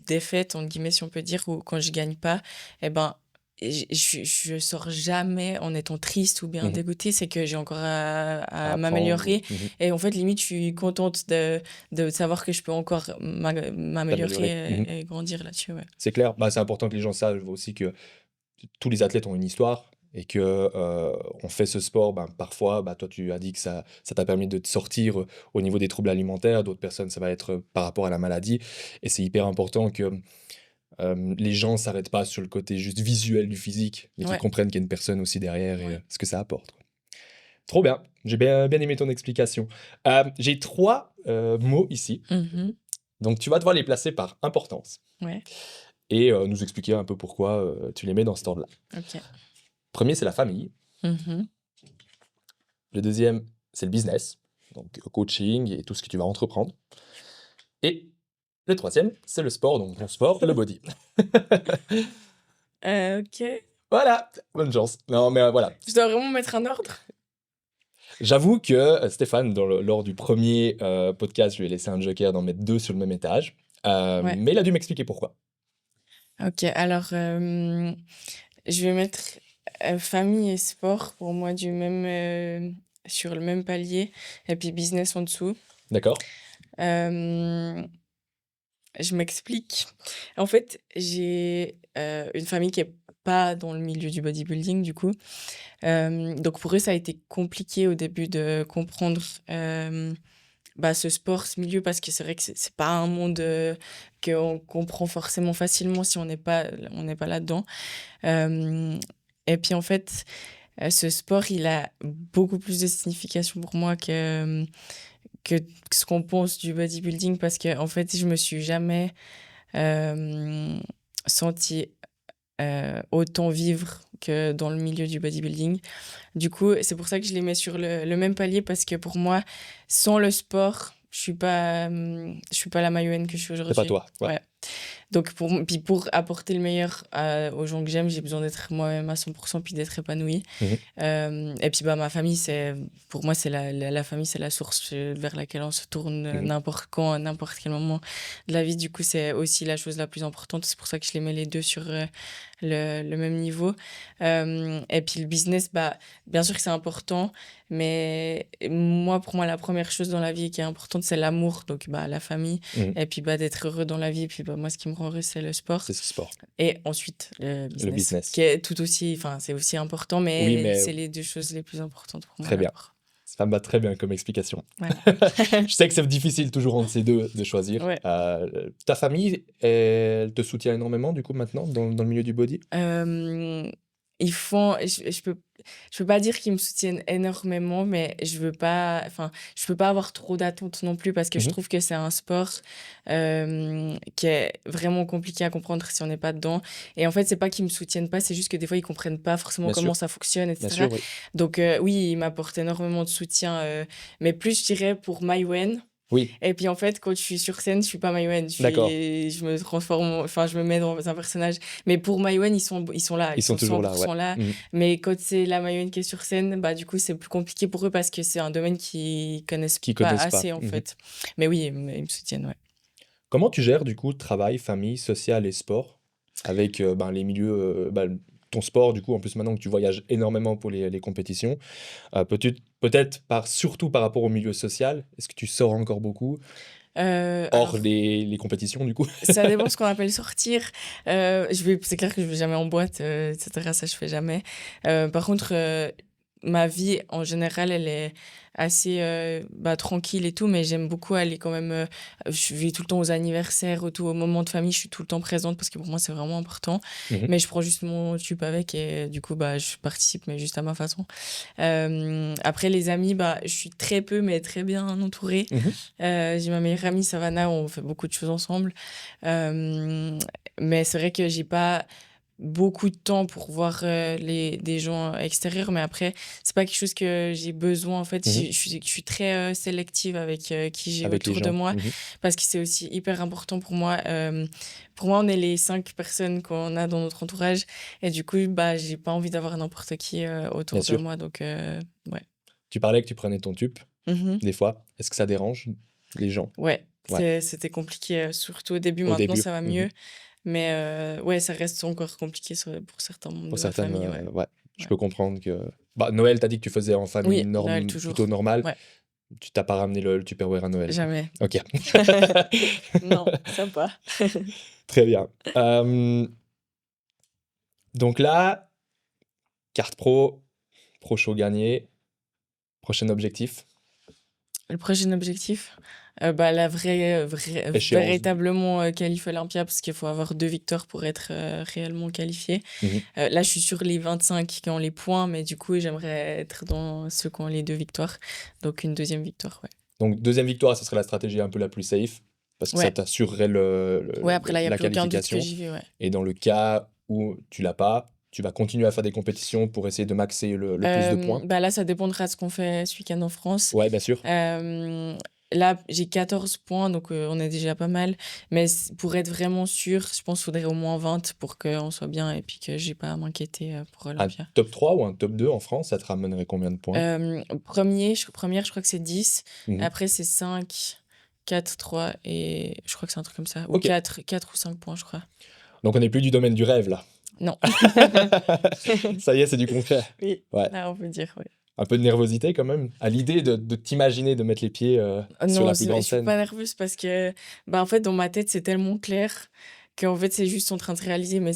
Speaker 2: défaite, entre guillemets, si on peut dire, ou quand je gagne pas, eh ben, je sors jamais en étant triste ou bien
Speaker 1: Mhm.
Speaker 2: dégoûtée, c'est que j'ai encore
Speaker 1: À
Speaker 2: à
Speaker 1: apprendre.
Speaker 2: m'améliorer. Et en fait, limite, je suis contente de savoir que je peux encore
Speaker 1: T'améliorer.
Speaker 2: m'améliorer et grandir là-dessus, ouais.
Speaker 1: C'est clair. Bah, c'est important que les gens sachent aussi que tous les athlètes ont une histoire et que on fait ce sport, ben, parfois, bah, toi tu as dit que ça t'a permis de te sortir au niveau des troubles alimentaires, d'autres personnes ça va être par rapport à la maladie et c'est hyper important que les gens s'arrêtent pas sur le côté juste visuel du physique, mais qu'ils
Speaker 2: Ouais,
Speaker 1: comprennent qu'il y a une personne aussi derrière et
Speaker 2: ouais.
Speaker 1: ce que ça apporte, quoi. Trop bien, j'ai bien aimé ton explication. J'ai 3 mots ici,
Speaker 2: Mhm.
Speaker 1: donc tu vas devoir les placer par importance
Speaker 2: Ouais,
Speaker 1: et nous expliquer un peu pourquoi tu les mets dans cet ordre-là.
Speaker 2: ok.
Speaker 1: Premier, c'est la famille.
Speaker 2: Mhm.
Speaker 1: Le deuxième, c'est le business, donc coaching et tout ce que tu vas entreprendre. Et le troisième, c'est le sport, donc ton sport, le body.
Speaker 2: Ok.
Speaker 1: Voilà, bonne chance. Non, mais voilà.
Speaker 2: Je dois vraiment mettre un ordre?
Speaker 1: J'avoue que Stéphane, lors du premier podcast, je lui ai laissé un joker d'en mettre 2 sur le même étage.
Speaker 2: Ouais.
Speaker 1: Mais il a dû m'expliquer pourquoi.
Speaker 2: Ok, alors, je vais mettre famille et sport pour moi sur le même palier, et puis business en dessous.
Speaker 1: D'accord?
Speaker 2: Euh, je m'explique. En fait, j'ai une famille qui est pas dans le milieu du bodybuilding, du coup. Donc pour eux, ça a été compliqué au début de comprendre bah, ce sport, ce milieu, parce que c'est vrai que c'est pas un monde qu'on comprend forcément facilement si on n'est pas là-dedans. Euh, et puis en fait, ce sport, il a beaucoup plus de signification pour moi que ce qu'on pense du bodybuilding, parce que en fait, je me suis jamais euh, sentie autant vivre que dans le milieu du bodybuilding. Du coup, c'est pour ça que je les mets sur le même palier, parce que pour moi, sans le sport, je suis pas la Maïwenn que je suis
Speaker 1: C'est pas
Speaker 2: aujourd'hui.
Speaker 1: toi. Ouais.
Speaker 2: Ouais. Donc, puis pour apporter le meilleur aux gens que j'aime, j'ai besoin d'être moi-même à 100%, puis d'être épanouie.
Speaker 1: Mhm.
Speaker 2: Et puis, bah, ma famille, pour moi, c'est la famille, c'est la source vers laquelle on se tourne
Speaker 1: Mhm.
Speaker 2: n'importe quand, à n'importe quel moment de la vie. Du coup, c'est aussi la chose la plus importante. C'est pour ça que je les mets les deux sur le même niveau. Et puis, le business, bah, bien sûr que c'est important, mais pour moi, la première chose dans la vie qui est importante, c'est l'amour. Donc, bah, la famille.
Speaker 1: Mhm.
Speaker 2: Et puis, bah, d'être heureux dans la vie. Et puis, bah, moi, ce qui me rend heureux, c'est le sport.
Speaker 1: C'est ce sport.
Speaker 2: Et ensuite, le
Speaker 1: Le
Speaker 2: business,
Speaker 1: business.
Speaker 2: qui est tout aussi, enfin, c'est aussi important,
Speaker 1: Oui,
Speaker 2: mais
Speaker 1: mais
Speaker 2: c'est les deux choses les plus importantes pour moi
Speaker 1: très bien.
Speaker 2: d'abord.
Speaker 1: Ça me va très bien comme explication.
Speaker 2: Voilà.
Speaker 1: Je sais que c'est difficile toujours entre ces deux de choisir.
Speaker 2: Ouais.
Speaker 1: Ta famille, elle te soutient énormément du coup maintenant dans le milieu du body?
Speaker 2: Ils font, je peux pas dire qu'ils me soutiennent énormément, mais je peux pas avoir trop d'attentes non plus, parce que je
Speaker 1: Mhm.
Speaker 2: trouve que c'est un sport qui est vraiment compliqué à comprendre si on n'est pas dedans. Et en fait, c'est pas qu'ils me soutiennent pas, c'est juste que des fois, ils comprennent pas forcément
Speaker 1: Bien
Speaker 2: comment
Speaker 1: sûr,
Speaker 2: ça fonctionne,
Speaker 1: bien
Speaker 2: etc.
Speaker 1: sûr, oui.
Speaker 2: Donc, oui, ils m'apportent énormément de soutien, mais plus, je dirais, pour Maïwenn.
Speaker 1: Oui,
Speaker 2: Et puis en fait, quand je suis sur scène, je suis pas Maïwenn,
Speaker 1: d'accord.
Speaker 2: je me transforme, enfin, je me mets dans un personnage. Mais pour Maïwenn, ils sont là,
Speaker 1: Ils
Speaker 2: ils
Speaker 1: sont
Speaker 2: sont
Speaker 1: toujours là, ouais.
Speaker 2: 100% là.
Speaker 1: Mhm.
Speaker 2: Mais quand c'est la Maïwenn qui est sur scène, bah, du coup, c'est plus compliqué pour eux, parce que c'est un domaine qu'ils connaissent
Speaker 1: Qui
Speaker 2: pas
Speaker 1: connaissent pas.
Speaker 2: assez, en
Speaker 1: Mhm.
Speaker 2: fait. Mais oui, ils me soutiennent, ouais.
Speaker 1: Comment tu gères du coup travail, famille, social et sport avec ben, les milieux, ben, ton sport du coup, en plus maintenant que tu voyages énormément pour les compétitions, peut-être surtout par rapport au milieu social, est-ce que tu sors encore beaucoup, hors
Speaker 2: Alors,
Speaker 1: les compétitions du coup?
Speaker 2: ça dépend ce qu'on appelle sortir. C'est clair que je vais jamais en boîte, etc. Ça, je fais jamais. Par contre, ma vie en général, elle est assez bah, tranquille et tout, mais j'aime beaucoup aller quand même. Je vais tout le temps aux anniversaires, aux moments de famille, je suis tout le temps présente, parce que pour moi, c'est vraiment important.
Speaker 1: Mhm.
Speaker 2: Mais je prends juste mon tube avec, et du coup, bah, je participe, mais juste à ma façon. Après, les amis, bah, je suis très peu, mais très bien entourée.
Speaker 1: Mhm.
Speaker 2: J'ai ma meilleure amie Savannah, on fait beaucoup de choses ensemble. Mais c'est vrai que j'ai pas beaucoup de temps pour voir des gens extérieurs, mais après, c'est pas quelque chose que j'ai besoin. En fait,
Speaker 1: Mhm.
Speaker 2: je suis très sélective avec qui j'ai
Speaker 1: Avec les
Speaker 2: autour de
Speaker 1: gens.
Speaker 2: moi
Speaker 1: Mhm.
Speaker 2: parce que c'est aussi hyper important pour moi. Pour moi, on est les 5 personnes qu'on a dans notre entourage et du coup, bah, j'ai pas envie d'avoir n'importe qui
Speaker 1: Bien
Speaker 2: autour de
Speaker 1: sûr.
Speaker 2: moi. Donc, ouais.
Speaker 1: Tu parlais que tu prenais ton tube,
Speaker 2: Mhm.
Speaker 1: des fois. Est-ce que ça dérange les gens?
Speaker 2: Ouais,
Speaker 1: Ouais,
Speaker 2: c'était compliqué, surtout au début.
Speaker 1: au
Speaker 2: Maintenant,
Speaker 1: début.
Speaker 2: ça va
Speaker 1: Mhm.
Speaker 2: mieux. Mais ouais, ça reste encore compliqué pour certains membres
Speaker 1: Pour
Speaker 2: de ma
Speaker 1: certaines,
Speaker 2: famille, ouais.
Speaker 1: ouais. Je
Speaker 2: Ouais.
Speaker 1: peux comprendre que... Bah, Noël, t'as dit que tu faisais en famille
Speaker 2: Oui, Noël
Speaker 1: plutôt
Speaker 2: toujours.
Speaker 1: normale.
Speaker 2: Ouais,
Speaker 1: Tu t'as pas ramené le Tupperware à Noël, quoi.
Speaker 2: jamais.
Speaker 1: Ok.
Speaker 2: Non, ça pas.
Speaker 1: Très bien. Donc là, carte pro, pro show gagné. Prochain objectif,
Speaker 2: Le prochain objectif, bah, la
Speaker 1: échéance.
Speaker 2: véritablement, qualif Olympia parce qu'il faut avoir 2 victoires pour être, réellement qualifié.
Speaker 1: Mhm.
Speaker 2: Là, je suis sur les 25 qui ont les points, mais du coup, j'aimerais être dans ceux qui ont les 2 victoires. Donc une deuxième victoire, ouais.
Speaker 1: Donc, deuxième victoire, ce serait la stratégie un peu la plus safe, parce que ça
Speaker 2: Ouais,
Speaker 1: t'assurerait
Speaker 2: ouais, après là, il y a
Speaker 1: la
Speaker 2: plus aucun doute que
Speaker 1: qualification.
Speaker 2: j'y vais, ouais.
Speaker 1: Et dans le cas où tu l'as pas, tu vas continuer à faire des compétitions pour essayer de maxer le plus de points.
Speaker 2: Bah, là, ça dépendra de ce qu'on fait ce week-end en France.
Speaker 1: Ouais, bien sûr.
Speaker 2: Là, j'ai 14 points, donc on est déjà pas mal. Mais pour être vraiment sûr, je pense qu'il faudrait au moins 20 pour qu'on soit bien et puis que j'ai pas à m'inquiéter pour
Speaker 1: Un
Speaker 2: Olympia.
Speaker 1: top 3 ou un top 2 en France, ça te ramènerait combien de points?
Speaker 2: Première, je crois que c'est 10.
Speaker 1: Mhm.
Speaker 2: Après, c'est 5, 4, 3 et je crois que c'est un truc comme ça. Ou
Speaker 1: Ok,
Speaker 2: 4 ou 5 points, je crois.
Speaker 1: donc on n'est plus du domaine du rêve là.
Speaker 2: Non.
Speaker 1: Ça y est, c'est du concret.
Speaker 2: Oui,
Speaker 1: Ouais.
Speaker 2: là, on peut dire, ouais.
Speaker 1: Un peu de nervosité quand même, à l'idée de t'imaginer de mettre les pieds sur
Speaker 2: Non,
Speaker 1: la plus grande
Speaker 2: je suis
Speaker 1: scène.
Speaker 2: pas nerveuse parce que, bah, en fait, dans ma tête, c'est tellement clair qu'en fait, c'est juste en train de se réaliser, mais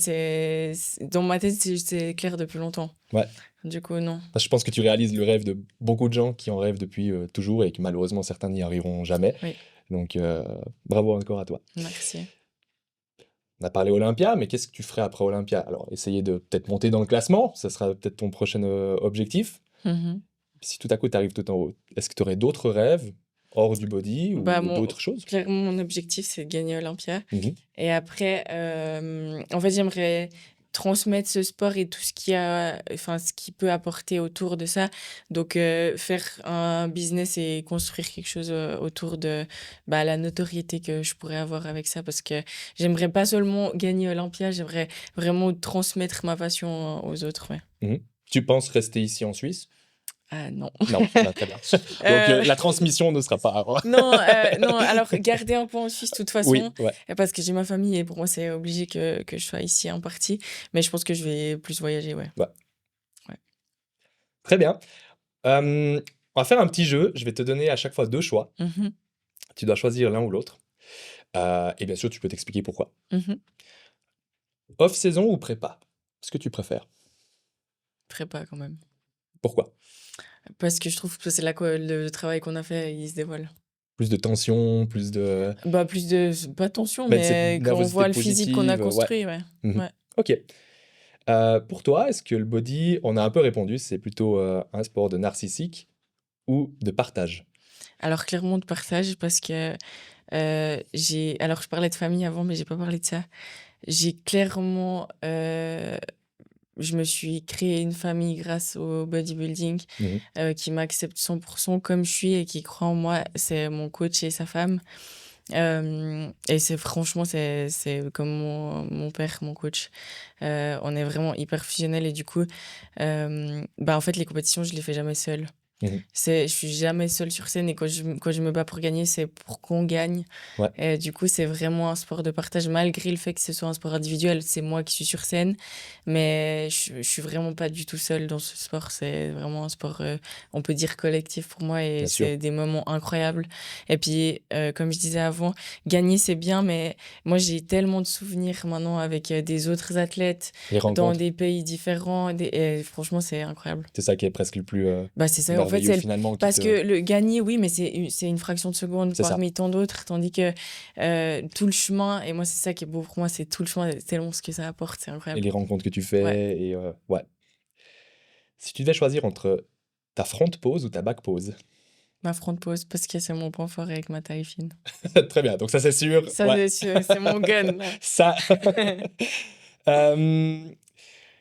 Speaker 2: dans ma tête, c'est clair depuis longtemps.
Speaker 1: Ouais.
Speaker 2: Du coup, non.
Speaker 1: Parce que je pense que tu réalises le rêve de beaucoup de gens qui en rêvent depuis toujours et que malheureusement certains n'y arriveront jamais.
Speaker 2: Oui,
Speaker 1: Donc bravo encore à toi.
Speaker 2: merci.
Speaker 1: On a parlé Olympia, mais qu'est-ce que tu ferais après Olympia? Alors essayer de peut-être monter dans le classement, ça sera peut-être ton prochain objectif.
Speaker 2: Mhm.
Speaker 1: Si tout à coup tu arrives tout en haut, est-ce que tu aurais d'autres rêves hors du body
Speaker 2: Bah,
Speaker 1: ou d'autres choses?
Speaker 2: clairement, mon objectif, c'est de gagner Olympia.
Speaker 1: Mhm.
Speaker 2: Et après, en fait, j'aimerais transmettre ce sport et tout ce enfin, ce qui peut apporter autour de ça. Donc, faire un business et construire quelque chose autour de bah, la notoriété que je pourrais avoir avec ça. Parce que j'aimerais pas seulement gagner Olympia, j'aimerais vraiment transmettre ma passion aux autres. Ouais.
Speaker 1: Mhm. Tu penses rester ici en Suisse?
Speaker 2: Ah non.
Speaker 1: Non, bah, très bien. Donc
Speaker 2: Euh,
Speaker 1: la transmission ne sera pas...
Speaker 2: Non, non, alors garder un peu en Suisse de toute
Speaker 1: Oui,
Speaker 2: façon,
Speaker 1: ouais.
Speaker 2: parce que j'ai ma famille et pour moi c'est obligé que je sois ici en partie. Mais je pense que je vais plus voyager, ouais.
Speaker 1: Ouais.
Speaker 2: Ouais.
Speaker 1: Très bien. On va faire un petit jeu. Je vais te donner à chaque fois 2 choix.
Speaker 2: Mhm,
Speaker 1: Tu dois choisir l'un ou l'autre. Et bien sûr, tu peux t'expliquer pourquoi.
Speaker 2: mhm.
Speaker 1: Off-saison ou prépa? Ce que tu préfères.
Speaker 2: Prépa quand même.
Speaker 1: Pourquoi?
Speaker 2: Parce que je trouve que c'est là que le travail qu'on a fait, il se dévoile.
Speaker 1: Plus de tension, plus de...
Speaker 2: Bah plus de, pas tension,
Speaker 1: Même cette
Speaker 2: mais qu'on
Speaker 1: nervosité
Speaker 2: voit le physique qu'on a
Speaker 1: positive, ouais.
Speaker 2: construit, ouais.
Speaker 1: Mhm.
Speaker 2: Ouais.
Speaker 1: Ok. Pour toi, est-ce que le body, on a un peu répondu, c'est plutôt un sport de narcissique ou de partage?
Speaker 2: Alors clairement de partage parce que alors je parlais de famille avant, mais j'ai pas parlé de ça. J'ai clairement je me suis créé une famille grâce au bodybuilding,
Speaker 1: Mhm.
Speaker 2: qui m'accepte 100% comme je suis et qui croit en moi. C'est mon coach et sa femme. Et c'est franchement, c'est comme mon père, mon coach. On est vraiment hyper fusionnels et du coup, bah, en fait, les compétitions, je les fais jamais seule.
Speaker 1: Mhm.
Speaker 2: Je suis jamais seule sur scène et quand je me bats pour gagner, c'est pour qu'on gagne.
Speaker 1: Ouais,
Speaker 2: Et du coup, c'est vraiment un sport de partage malgré le fait que ce soit un sport individuel. C'est moi qui suis sur scène, mais je suis vraiment pas du tout seule dans ce sport. C'est vraiment un sport, on peut dire collectif pour moi et
Speaker 1: bien sûr.
Speaker 2: c'est des moments incroyables. Et puis, comme je disais avant, gagner c'est bien, mais moi j'ai tellement de souvenirs maintenant avec des autres athlètes
Speaker 1: Les
Speaker 2: dans
Speaker 1: rencontres,
Speaker 2: des pays différents. Et franchement, c'est incroyable.
Speaker 1: c'est ça qui est presque le plus
Speaker 2: Bah, c'est ça, en fait,
Speaker 1: merveilleux finalement.
Speaker 2: parce que le gagner, oui, mais c'est une fraction de seconde
Speaker 1: C'est ça.
Speaker 2: parmi tant d'autres, tandis que tout le chemin, et moi, c'est ça qui est beau pour moi, c'est tout le chemin, tellement ce que ça apporte, c'est
Speaker 1: Et
Speaker 2: incroyable.
Speaker 1: les rencontres que tu
Speaker 2: Ouais,
Speaker 1: fais. Et ouais. Si tu devais choisir entre ta front pose ou ta back pose.
Speaker 2: ma front pose, parce que c'est mon point fort avec ma taille fine.
Speaker 1: Très bien, donc ça c'est sûr.
Speaker 2: Ça,
Speaker 1: Ouais.
Speaker 2: c'est mon gun, là.
Speaker 1: Ça, Hem,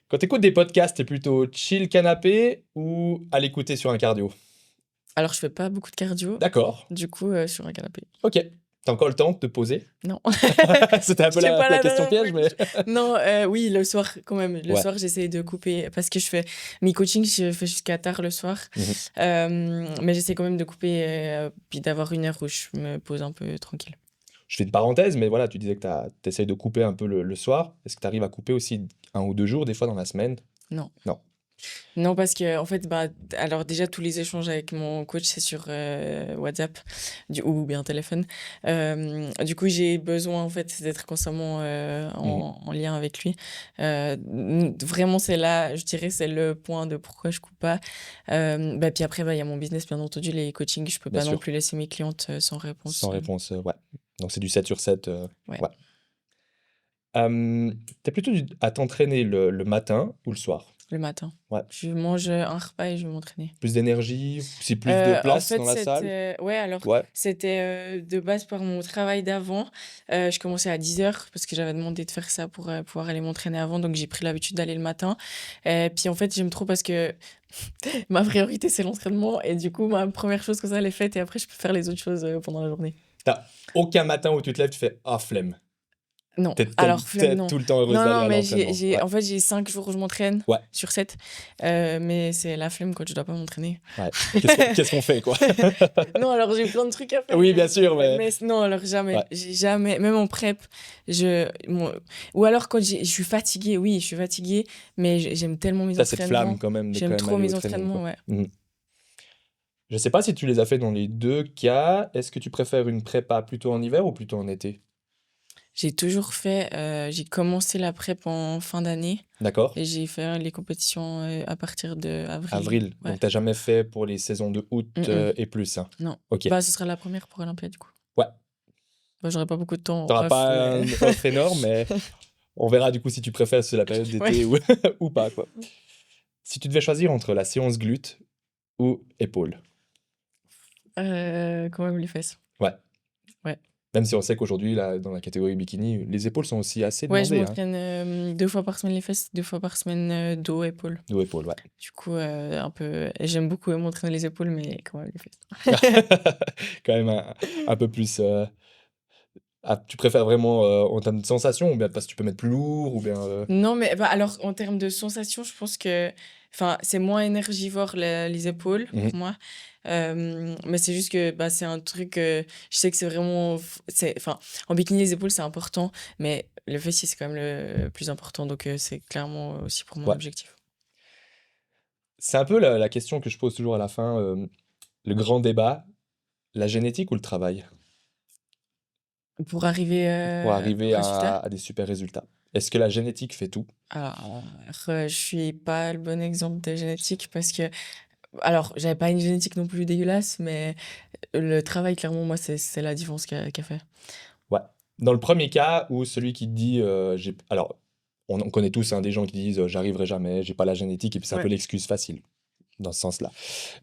Speaker 1: Quand tu écoutes des podcasts, tu es plutôt chill canapé ou à l'écouter sur un cardio?
Speaker 2: Alors, je fais pas beaucoup de cardio,
Speaker 1: D'accord,
Speaker 2: du coup, sur un canapé.
Speaker 1: OK. Tu as encore le temps de te poser?
Speaker 2: Non.
Speaker 1: C'était un peu
Speaker 2: J'étais pas
Speaker 1: la
Speaker 2: la
Speaker 1: question
Speaker 2: dernière fois
Speaker 1: piège,
Speaker 2: que
Speaker 1: mais
Speaker 2: non, oui, le soir quand même. Le
Speaker 1: ouais.
Speaker 2: soir, j'essaye de couper parce que je fais mes coachings, je fais jusqu'à tard le soir.
Speaker 1: Mmh.
Speaker 2: Mais j'essaie quand même de couper, puis d'avoir une heure où je me pose un peu tranquille.
Speaker 1: Je fais une parenthèse, mais voilà, tu disais que tu essayes de couper un peu le soir. Est-ce que tu arrives à couper aussi 1 ou 2 jours, des fois, dans la semaine?
Speaker 2: Non.
Speaker 1: Non.
Speaker 2: Non, parce que en fait, bah, alors déjà, tous les échanges avec mon coach, c'est sur, WhatsApp ou bien téléphone. Du coup, j'ai besoin, en fait, d'être constamment,
Speaker 1: Mmh.
Speaker 2: en lien avec lui. Vraiment, c'est là, je dirais, c'est le point de pourquoi je coupe pas. Bah, puis après, bah, il y a mon business, bien entendu, les coachings. Je peux
Speaker 1: Bien
Speaker 2: pas non
Speaker 1: sûr,
Speaker 2: plus laisser mes clientes, sans
Speaker 1: sans
Speaker 2: réponse,
Speaker 1: réponse, ouais. Donc c'est du 7 sur 7,
Speaker 2: ouais,
Speaker 1: ouais. Tu plutôt à t'entraîner le matin ou le soir?
Speaker 2: le matin.
Speaker 1: Ouais.
Speaker 2: Je mange, un repas et je vais m'entraîner.
Speaker 1: Plus d'énergie? C'est plus de
Speaker 2: En
Speaker 1: place
Speaker 2: fait,
Speaker 1: dans la salle?
Speaker 2: c'était ouais, alors,
Speaker 1: Ouais.
Speaker 2: c'était, de base par mon travail d'avant. Je commençais à 10 heures parce que j'avais demandé de faire ça pour, pouvoir aller m'entraîner avant, donc j'ai pris l'habitude d'aller le matin. Puis en fait, j'aime trop parce que ma priorité, c'est l'entraînement et du coup, ma première chose comme ça, elle est faite et après je peux faire les autres choses, pendant la journée.
Speaker 1: Tu aucun matin où tu te lèves, tu fais: «Ah flemme».
Speaker 2: Non,
Speaker 1: Tu
Speaker 2: alors
Speaker 1: es
Speaker 2: flemme, non.
Speaker 1: tout le temps heureuse
Speaker 2: Non,
Speaker 1: d'aller
Speaker 2: non,
Speaker 1: à
Speaker 2: mais
Speaker 1: l'entraînement?
Speaker 2: j'ai
Speaker 1: Ouais.
Speaker 2: en fait, j'ai 5 jours où je m'entraîne
Speaker 1: Ouais,
Speaker 2: sur 7, mais c'est la flemme quand je dois pas m'entraîner.
Speaker 1: ouais. Qu'est-ce qu'on fait, quoi?
Speaker 2: Non, alors j'ai plein de trucs à faire,
Speaker 1: Oui, bien sûr,
Speaker 2: mais non, alors jamais,
Speaker 1: ouais.
Speaker 2: j'ai jamais, même en prep, je mon ou alors quand je suis fatiguée, oui, je suis fatiguée, mais j'aime tellement mes
Speaker 1: Tu cette flamme
Speaker 2: entraînements.
Speaker 1: quand même de quand
Speaker 2: J'aime
Speaker 1: même
Speaker 2: trop
Speaker 1: aller au
Speaker 2: mes
Speaker 1: training,
Speaker 2: entraînements,
Speaker 1: quoi.
Speaker 2: ouais.
Speaker 1: Mmh. Je sais pas si tu les as fait dans les 2 cas. Est-ce que tu préfères une prépa plutôt en hiver ou plutôt en été?
Speaker 2: J'ai toujours fait, j'ai commencé la prep en fin d'année
Speaker 1: D'accord?
Speaker 2: et j'ai fait les compétitions, à partir d'avril.
Speaker 1: Avril,
Speaker 2: Ouais.
Speaker 1: donc tu jamais fait pour les saisons de août,
Speaker 2: Mmh mh.
Speaker 1: et plus, hein?
Speaker 2: Non.
Speaker 1: OK.
Speaker 2: Bah, ce sera la première pour Olympia, du coup.
Speaker 1: Ouais,
Speaker 2: Bah, j'aurai pas beaucoup de temps
Speaker 1: tu
Speaker 2: off,
Speaker 1: pas
Speaker 2: mais
Speaker 1: un off énorme, mais on verra du coup si tu préfères c'est la période
Speaker 2: ouais.
Speaker 1: d'été ou ou pas, quoi. Si tu devais choisir entre la séance glute ou épaules?
Speaker 2: Quand même les fesses.
Speaker 1: Ouais,
Speaker 2: Ouais.
Speaker 1: même si on sait qu'aujourd'hui, là, dans la catégorie bikini, les épaules sont aussi assez
Speaker 2: Ouais, je
Speaker 1: demandées, hein?
Speaker 2: m'entraîne, 2 fois par semaine les fesses, 2 fois par semaine, dos, épaules.
Speaker 1: Dos, épaules, ouais.
Speaker 2: Du coup, un peu j'aime beaucoup m'entraîner les épaules, mais quand même les fesses.
Speaker 1: Quand même un peu plus, tu préfères vraiment, en termes de sensation ou bien parce que tu peux mettre plus lourd ou bien,
Speaker 2: Non, mais bah, alors en termes de sensation, je pense que enfin, c'est moins énergivore les épaules
Speaker 1: Mmh
Speaker 2: pour
Speaker 1: mh.
Speaker 2: moi. Mais c'est juste que, bah, c'est un truc, je sais que c'est vraiment c'est enfin, en bikini, les épaules, c'est important, mais le fessier, c'est quand même le plus important, donc c'est clairement aussi pour mon
Speaker 1: Ouais.
Speaker 2: objectif.
Speaker 1: C'est un peu la question que je pose toujours à la fin, le grand débat, la génétique ou le travail?
Speaker 2: Pour arriver,
Speaker 1: Pour
Speaker 2: au
Speaker 1: arriver
Speaker 2: résultat?
Speaker 1: à des super résultats. Est-ce que la génétique fait tout?
Speaker 2: Alors, je suis pas le bon exemple de génétique parce que alors, j'avais pas une génétique non plus dégueulasse, mais le travail, clairement, moi, c'est la différence qu'a fait.
Speaker 1: Ouais. Dans le premier cas où celui qui te dit, j'ai alors on connaît tous, hein, des gens qui disent, «J'arriverai jamais, j'ai pas la génétique» et puis c'est un
Speaker 2: Ouais.
Speaker 1: peu l'excuse facile, dans ce sens-là.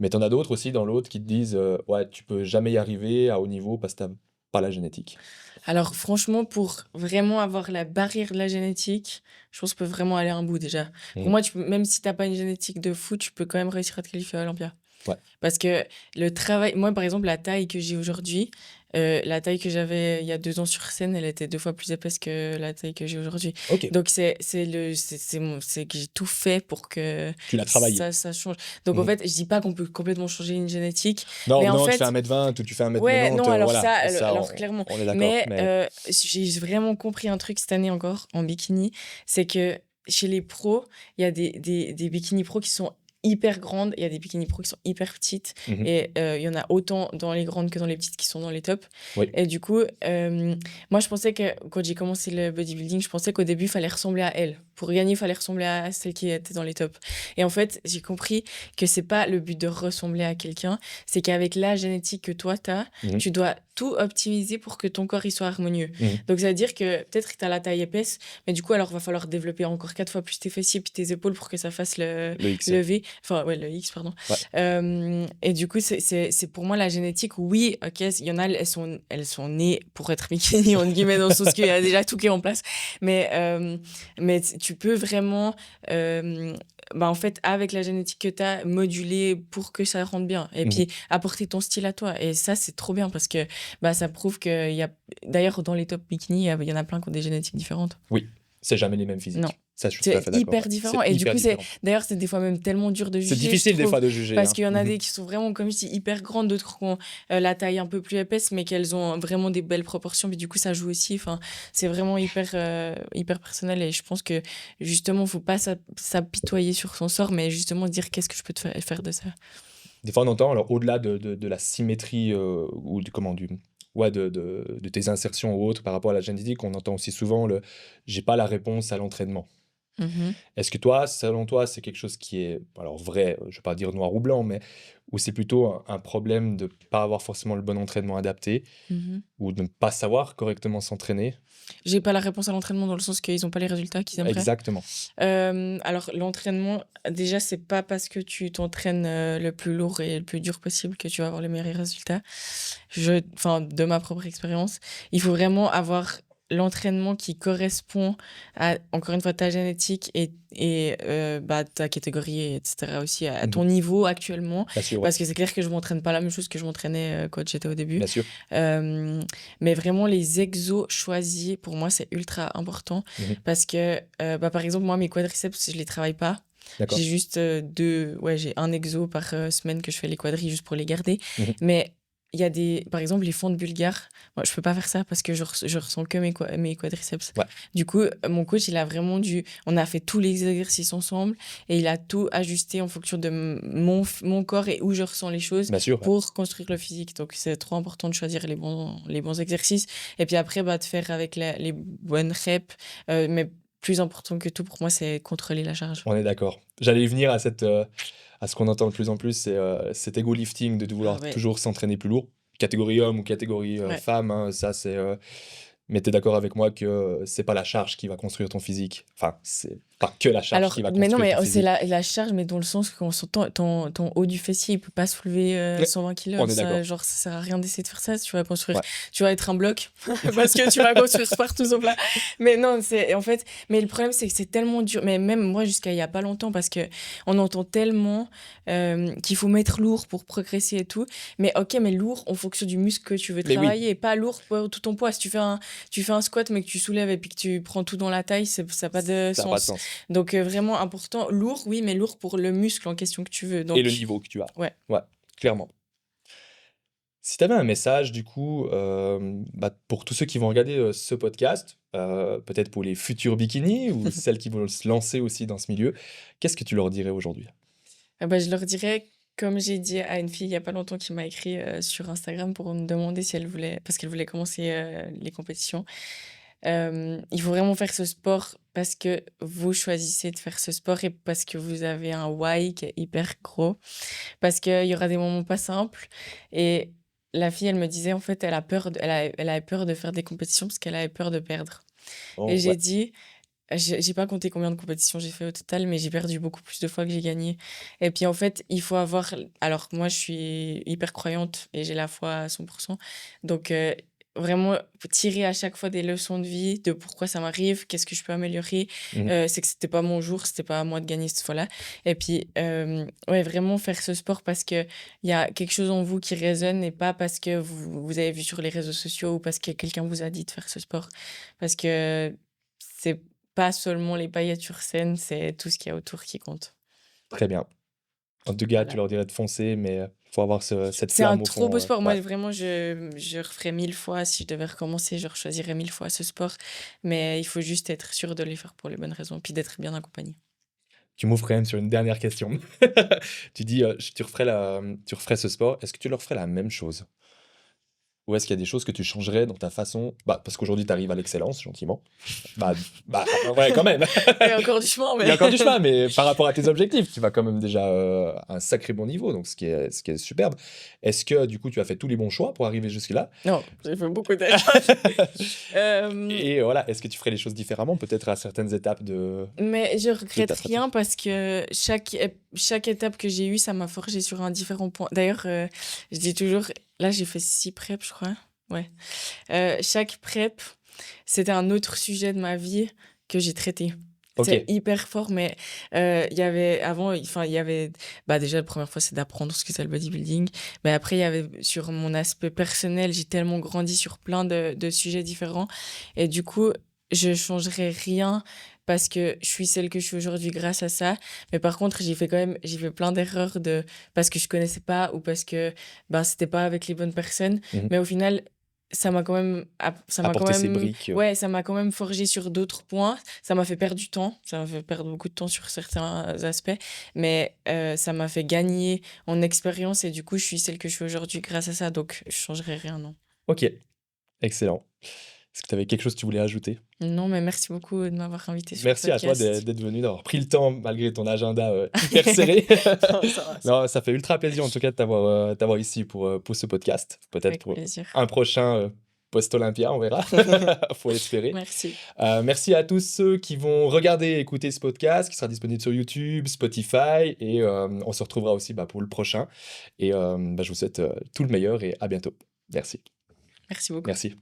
Speaker 1: Mais tu en as d'autres aussi dans l'autre qui te disent, «Ouais, tu peux jamais y arriver à haut niveau parce que tu pas la génétique».
Speaker 2: Alors franchement, pour vraiment avoir la barrière de la génétique, je pense qu'on peut vraiment aller à un bout déjà. Pour
Speaker 1: Mmh.
Speaker 2: moi, tu peux même si tu pas une génétique de fou, tu peux quand même réussir à te qualifier à Olympia.
Speaker 1: Ouais.
Speaker 2: Parce que le travail moi, par exemple, la taille que j'ai aujourd'hui, la taille que j'avais il y a 2 ans sur scène, elle était 2 fois plus épaisse que la taille que j'ai aujourd'hui.
Speaker 1: OK,
Speaker 2: Donc c'est que j'ai tout fait pour que
Speaker 1: tu l'as travaillé.
Speaker 2: ça change. Donc en
Speaker 1: Mmh.
Speaker 2: fait, je dis pas qu'on peut complètement changer une génétique,
Speaker 1: Non,
Speaker 2: mais en
Speaker 1: non, tu fais
Speaker 2: fait
Speaker 1: 1,20 m ou tu fais
Speaker 2: ouais,
Speaker 1: 1,90
Speaker 2: non,
Speaker 1: m,
Speaker 2: alors
Speaker 1: voilà,
Speaker 2: ça,
Speaker 1: ça
Speaker 2: alors clairement.
Speaker 1: on est d'accord,
Speaker 2: Mais
Speaker 1: mais
Speaker 2: j'ai vraiment compris un truc cette année encore en bikini, c'est que chez les pros, il y a des bikini pros qui sont hyper grandes, il y a des bikini pros qui sont hyper petites
Speaker 1: mmh.
Speaker 2: et il y en a autant dans les grandes que dans les petites qui sont dans les tops.
Speaker 1: Oui,
Speaker 2: Et du coup, moi je pensais que quand j'ai commencé le bodybuilding, je pensais qu'au début, il fallait ressembler à elles. pour gagner, il fallait ressembler à celle qui était dans les tops. Et en fait, j'ai compris que c'est pas le but de ressembler à quelqu'un, c'est qu'avec la génétique que toi, tu as,
Speaker 1: Mmh.
Speaker 2: tu dois tout optimiser pour que ton corps il soit harmonieux.
Speaker 1: Mmh.
Speaker 2: Donc, ça veut dire que peut-être que tu as la taille épaisse, mais du coup, alors, va falloir développer encore 4 fois plus tes fessiers puis tes épaules pour que ça fasse
Speaker 1: Le X.
Speaker 2: le V. Enfin, ouais, le X, pardon.
Speaker 1: Ouais.
Speaker 2: Et du coup, c'est pour moi la génétique. Oui, ok, il y en a, elles sont nées pour être bikini, entre guillemets, dans le sens qu'il y a déjà tout qui est en place. Mais tu peux vraiment, en fait, avec la génétique que tu as, moduler pour que ça rentre bien. Et
Speaker 1: Mmh.
Speaker 2: puis, apporter ton style à toi. Et ça, c'est trop bien parce que ça prouve qu'il y a. D'ailleurs, dans les top bikini, il y en a plein qui ont des génétiques différentes.
Speaker 1: Oui, c'est jamais les mêmes physiques.
Speaker 2: Non.
Speaker 1: Ça, je suis tout à
Speaker 2: C'est
Speaker 1: fait d'accord.
Speaker 2: hyper
Speaker 1: Ouais.
Speaker 2: différent.
Speaker 1: C'est
Speaker 2: Et du
Speaker 1: hyper
Speaker 2: coup,
Speaker 1: différent.
Speaker 2: d'ailleurs, c'est des fois même tellement dur de juger.
Speaker 1: C'est
Speaker 2: je
Speaker 1: difficile des
Speaker 2: trouve.
Speaker 1: fois de juger.
Speaker 2: Parce
Speaker 1: Hein.
Speaker 2: qu'il y en a
Speaker 1: Mhm.
Speaker 2: des qui sont vraiment, comme je dis, hyper grandes, d'autres qui ont la taille un peu plus épaisse, mais qu'elles ont vraiment des belles proportions. Mais du coup, ça joue aussi. Enfin, c'est vraiment hyper personnel. Et je pense que, justement, il ne faut pas s'apitoyer sur son sort, mais justement dire qu'est-ce que je peux faire de ça.
Speaker 1: Des fois, on entend, alors au-delà de la symétrie ou de tes insertions ou autres par rapport à la génétique, on entend aussi souvent le j'ai pas la réponse à l'entraînement.
Speaker 2: Mhm.
Speaker 1: Est-ce que toi, selon toi, c'est quelque chose qui est, alors vrai, je vais pas dire noir ou blanc, mais où c'est plutôt un problème de pas avoir forcément le bon entraînement adapté
Speaker 2: Mhm.
Speaker 1: ou de ne pas savoir correctement s'entraîner?
Speaker 2: J'ai pas la réponse à l'entraînement dans le sens qu'ils n'ont pas les résultats qu'ils aimeraient.
Speaker 1: Exactement.
Speaker 2: Alors, l'entraînement, déjà, c'est pas parce que tu t'entraînes le plus lourd et le plus dur possible que tu vas avoir les meilleurs résultats. Enfin, de ma propre expérience, il faut vraiment avoir l'entraînement qui correspond à, encore une fois, ta génétique et ta catégorie, etc. aussi, à ton niveau actuellement.
Speaker 1: Bien sûr, ouais.
Speaker 2: Parce que c'est clair que je m'entraîne pas la même chose que je m'entraînais quand j'étais au début.
Speaker 1: Bien sûr.
Speaker 2: Mais vraiment, les exos choisis, pour moi, c'est ultra important.
Speaker 1: Mhm.
Speaker 2: Parce que, par exemple, moi, mes quadriceps, je les travaille pas.
Speaker 1: D'accord.
Speaker 2: J'ai juste j'ai un exo par semaine que je fais les quadris juste pour les garder.
Speaker 1: Mhm.
Speaker 2: Mais il y a par exemple, les fentes bulgares. Moi, je peux pas faire ça parce que je ressens que mes quadriceps.
Speaker 1: Ouais.
Speaker 2: Du coup, mon coach, il a vraiment on a fait tous les exercices ensemble et il a tout ajusté en fonction de mon corps et où je ressens les choses
Speaker 1: Bien sûr. Ouais.
Speaker 2: pour construire le physique. Donc, c'est trop important de choisir les bons exercices. Et puis après, de faire avec les bonnes reps. Mais plus important que tout pour moi, c'est contrôler la charge.
Speaker 1: On est d'accord. J'allais y venir à ce qu'on entend de plus en plus, c'est cet ego lifting de vouloir
Speaker 2: ouais.
Speaker 1: toujours s'entraîner plus lourd. Catégorie homme ou catégorie
Speaker 2: Ouais.
Speaker 1: femme, hein, ça c'est. Mais tu es d'accord avec moi que c'est pas la charge qui va construire ton physique. Enfin, c'est pas que la charge qui va
Speaker 2: mais
Speaker 1: construire
Speaker 2: non, mais
Speaker 1: ton
Speaker 2: c'est
Speaker 1: physique.
Speaker 2: la charge, mais dans le sens que ton haut du fessier, il peut pas soulever
Speaker 1: Ouais,
Speaker 2: 120 kilos.
Speaker 1: on est d'accord.
Speaker 2: Genre, ça sert à rien d'essayer de faire ça. Tu vas construire,
Speaker 1: Ouais.
Speaker 2: tu vas être un bloc parce que tu vas construire partout sauf là. Mais non, en fait, mais le problème, c'est que c'est tellement dur. Mais même moi, jusqu'à il y a pas longtemps, parce que on entend tellement qu'il faut mettre lourd pour progresser et tout. Mais ok, mais lourd en fonction du muscle que tu veux
Speaker 1: Mais oui.
Speaker 2: travailler, et pas lourd pour tout ton poids. Si tu fais un squat, mais que tu soulèves et puis que tu prends tout dans la taille, ça n'a pas de
Speaker 1: Ça n'a pas de
Speaker 2: sens.
Speaker 1: sens.
Speaker 2: Donc, vraiment important, lourd, oui, mais lourd pour le muscle en question que tu veux. Donc,
Speaker 1: Et le niveau que tu as.
Speaker 2: Ouais.
Speaker 1: Ouais, clairement. Si tu avais un message, du coup, pour tous ceux qui vont regarder ce podcast, peut-être pour les futurs bikinis ou celles qui vont se lancer aussi dans ce milieu, qu'est-ce que tu leur dirais aujourd'hui?
Speaker 2: Je leur dirais, comme j'ai dit à une fille il n'y a pas longtemps qui m'a écrit sur Instagram pour me demander si elle voulait, parce qu'elle voulait commencer les compétitions. Il faut vraiment faire ce sport parce que vous choisissez de faire ce sport et parce que vous avez un why qui est hyper gros. Parce qu'il y aura des moments pas simples. Et la fille, elle me disait, en fait, elle avait peur de faire des compétitions parce qu'elle avait peur de perdre.
Speaker 1: Oh,
Speaker 2: Et j'ai
Speaker 1: ouais.
Speaker 2: dit, j'ai pas compté combien de compétitions j'ai fait au total, mais j'ai perdu beaucoup plus de fois que j'ai gagné. Et puis en fait, il faut avoir. Alors moi, je suis hyper croyante et j'ai la foi à 100%. Donc vraiment tirer à chaque fois des leçons de vie, de pourquoi ça m'arrive, qu'est-ce que je peux améliorer.
Speaker 1: Mhm.
Speaker 2: C'est que c'était pas mon jour, c'était pas à moi de gagner cette fois-là. Et puis ouais, vraiment faire ce sport parce que il y a quelque chose en vous qui résonne et pas parce que vous avez vu sur les réseaux sociaux ou parce que quelqu'un vous a dit de faire ce sport. Parce que c'est pas seulement les paillettes sur scène, c'est tout ce qu'il y a autour qui compte.
Speaker 1: Très bien. En tout cas, tu
Speaker 2: Voilà.
Speaker 1: leur dirais de foncer, mais il faut avoir cette
Speaker 2: C'est un
Speaker 1: flamme au
Speaker 2: trop beau
Speaker 1: fond.
Speaker 2: sport. Moi,
Speaker 1: Ouais.
Speaker 2: vraiment, je referais 1000 fois. Si je devais recommencer, je choisirais 1000 fois ce sport. Mais il faut juste être sûr de les faire pour les bonnes raisons, puis d'être bien accompagné.
Speaker 1: Tu m'ouvres quand même sur une dernière question. Tu dis, tu referais ce sport. Est-ce que tu leur ferais la même chose? ou est-ce qu'il y a des choses que tu changerais dans ta façon, parce qu'aujourd'hui tu arrives à l'excellence, gentiment. Bah, ouais, quand même.
Speaker 2: Il y a encore du chemin,
Speaker 1: Il y a encore du chemin, mais par rapport à tes objectifs, tu vas quand même déjà à un sacré bon niveau, donc ce qui est superbe. Est-ce que du coup tu as fait tous les bons choix pour arriver jusque-là?
Speaker 2: Non, j'ai fait beaucoup d'erreurs.
Speaker 1: Et voilà, est-ce que tu ferais les choses différemment, peut-être à certaines étapes de
Speaker 2: Mais je
Speaker 1: ta
Speaker 2: regrette
Speaker 1: stratégie?
Speaker 2: rien parce que chaque étape que j'ai eue, ça m'a forgé sur un différent point. D'ailleurs, je dis toujours, là j'ai fait 6 prep, je crois. Ouais. Chaque prep, c'était un autre sujet de ma vie que j'ai traité. C'est
Speaker 1: Ok,
Speaker 2: hyper fort, mais il y avait avant, enfin, il y avait, déjà, la première fois, c'est d'apprendre ce que c'est le bodybuilding. Mais après, il y avait sur mon aspect personnel, j'ai tellement grandi sur plein de sujets différents. Et du coup, je changerais rien parce que je suis celle que je suis aujourd'hui grâce à ça. Mais par contre, j'ai fait plein d'erreurs parce que je connaissais pas ou parce que, c'était pas avec les bonnes personnes.
Speaker 1: mhm.
Speaker 2: Mais au final,
Speaker 1: Apporter ces briques.
Speaker 2: ouais, ça m'a quand même forgé sur d'autres points. Ça m'a fait perdre du temps. Ça m'a fait perdre beaucoup de temps sur certains aspects. Mais ça m'a fait gagner en expérience et du coup, je suis celle que je suis aujourd'hui grâce à ça. Donc, je changerai rien, non.
Speaker 1: Ok, excellent. Est-ce que tu avais quelque chose que tu voulais ajouter?
Speaker 2: Non, mais merci beaucoup de m'avoir invité sur le
Speaker 1: Merci à toi
Speaker 2: podcast.
Speaker 1: d'être venu, d'avoir pris le temps malgré ton agenda hyper serré.
Speaker 2: Non, ça va,
Speaker 1: Non, ça fait ultra plaisir en tout cas de t'avoir ici pour ce podcast. Peut-être
Speaker 2: avec
Speaker 1: pour
Speaker 2: plaisir.
Speaker 1: un prochain post-Olympia, on verra. Faut espérer.
Speaker 2: Merci.
Speaker 1: Merci à tous ceux qui vont regarder et écouter ce podcast qui sera disponible sur YouTube, Spotify et on se retrouvera aussi pour le prochain. Et je vous souhaite tout le meilleur et à bientôt. Merci.
Speaker 2: Merci beaucoup.
Speaker 1: Merci.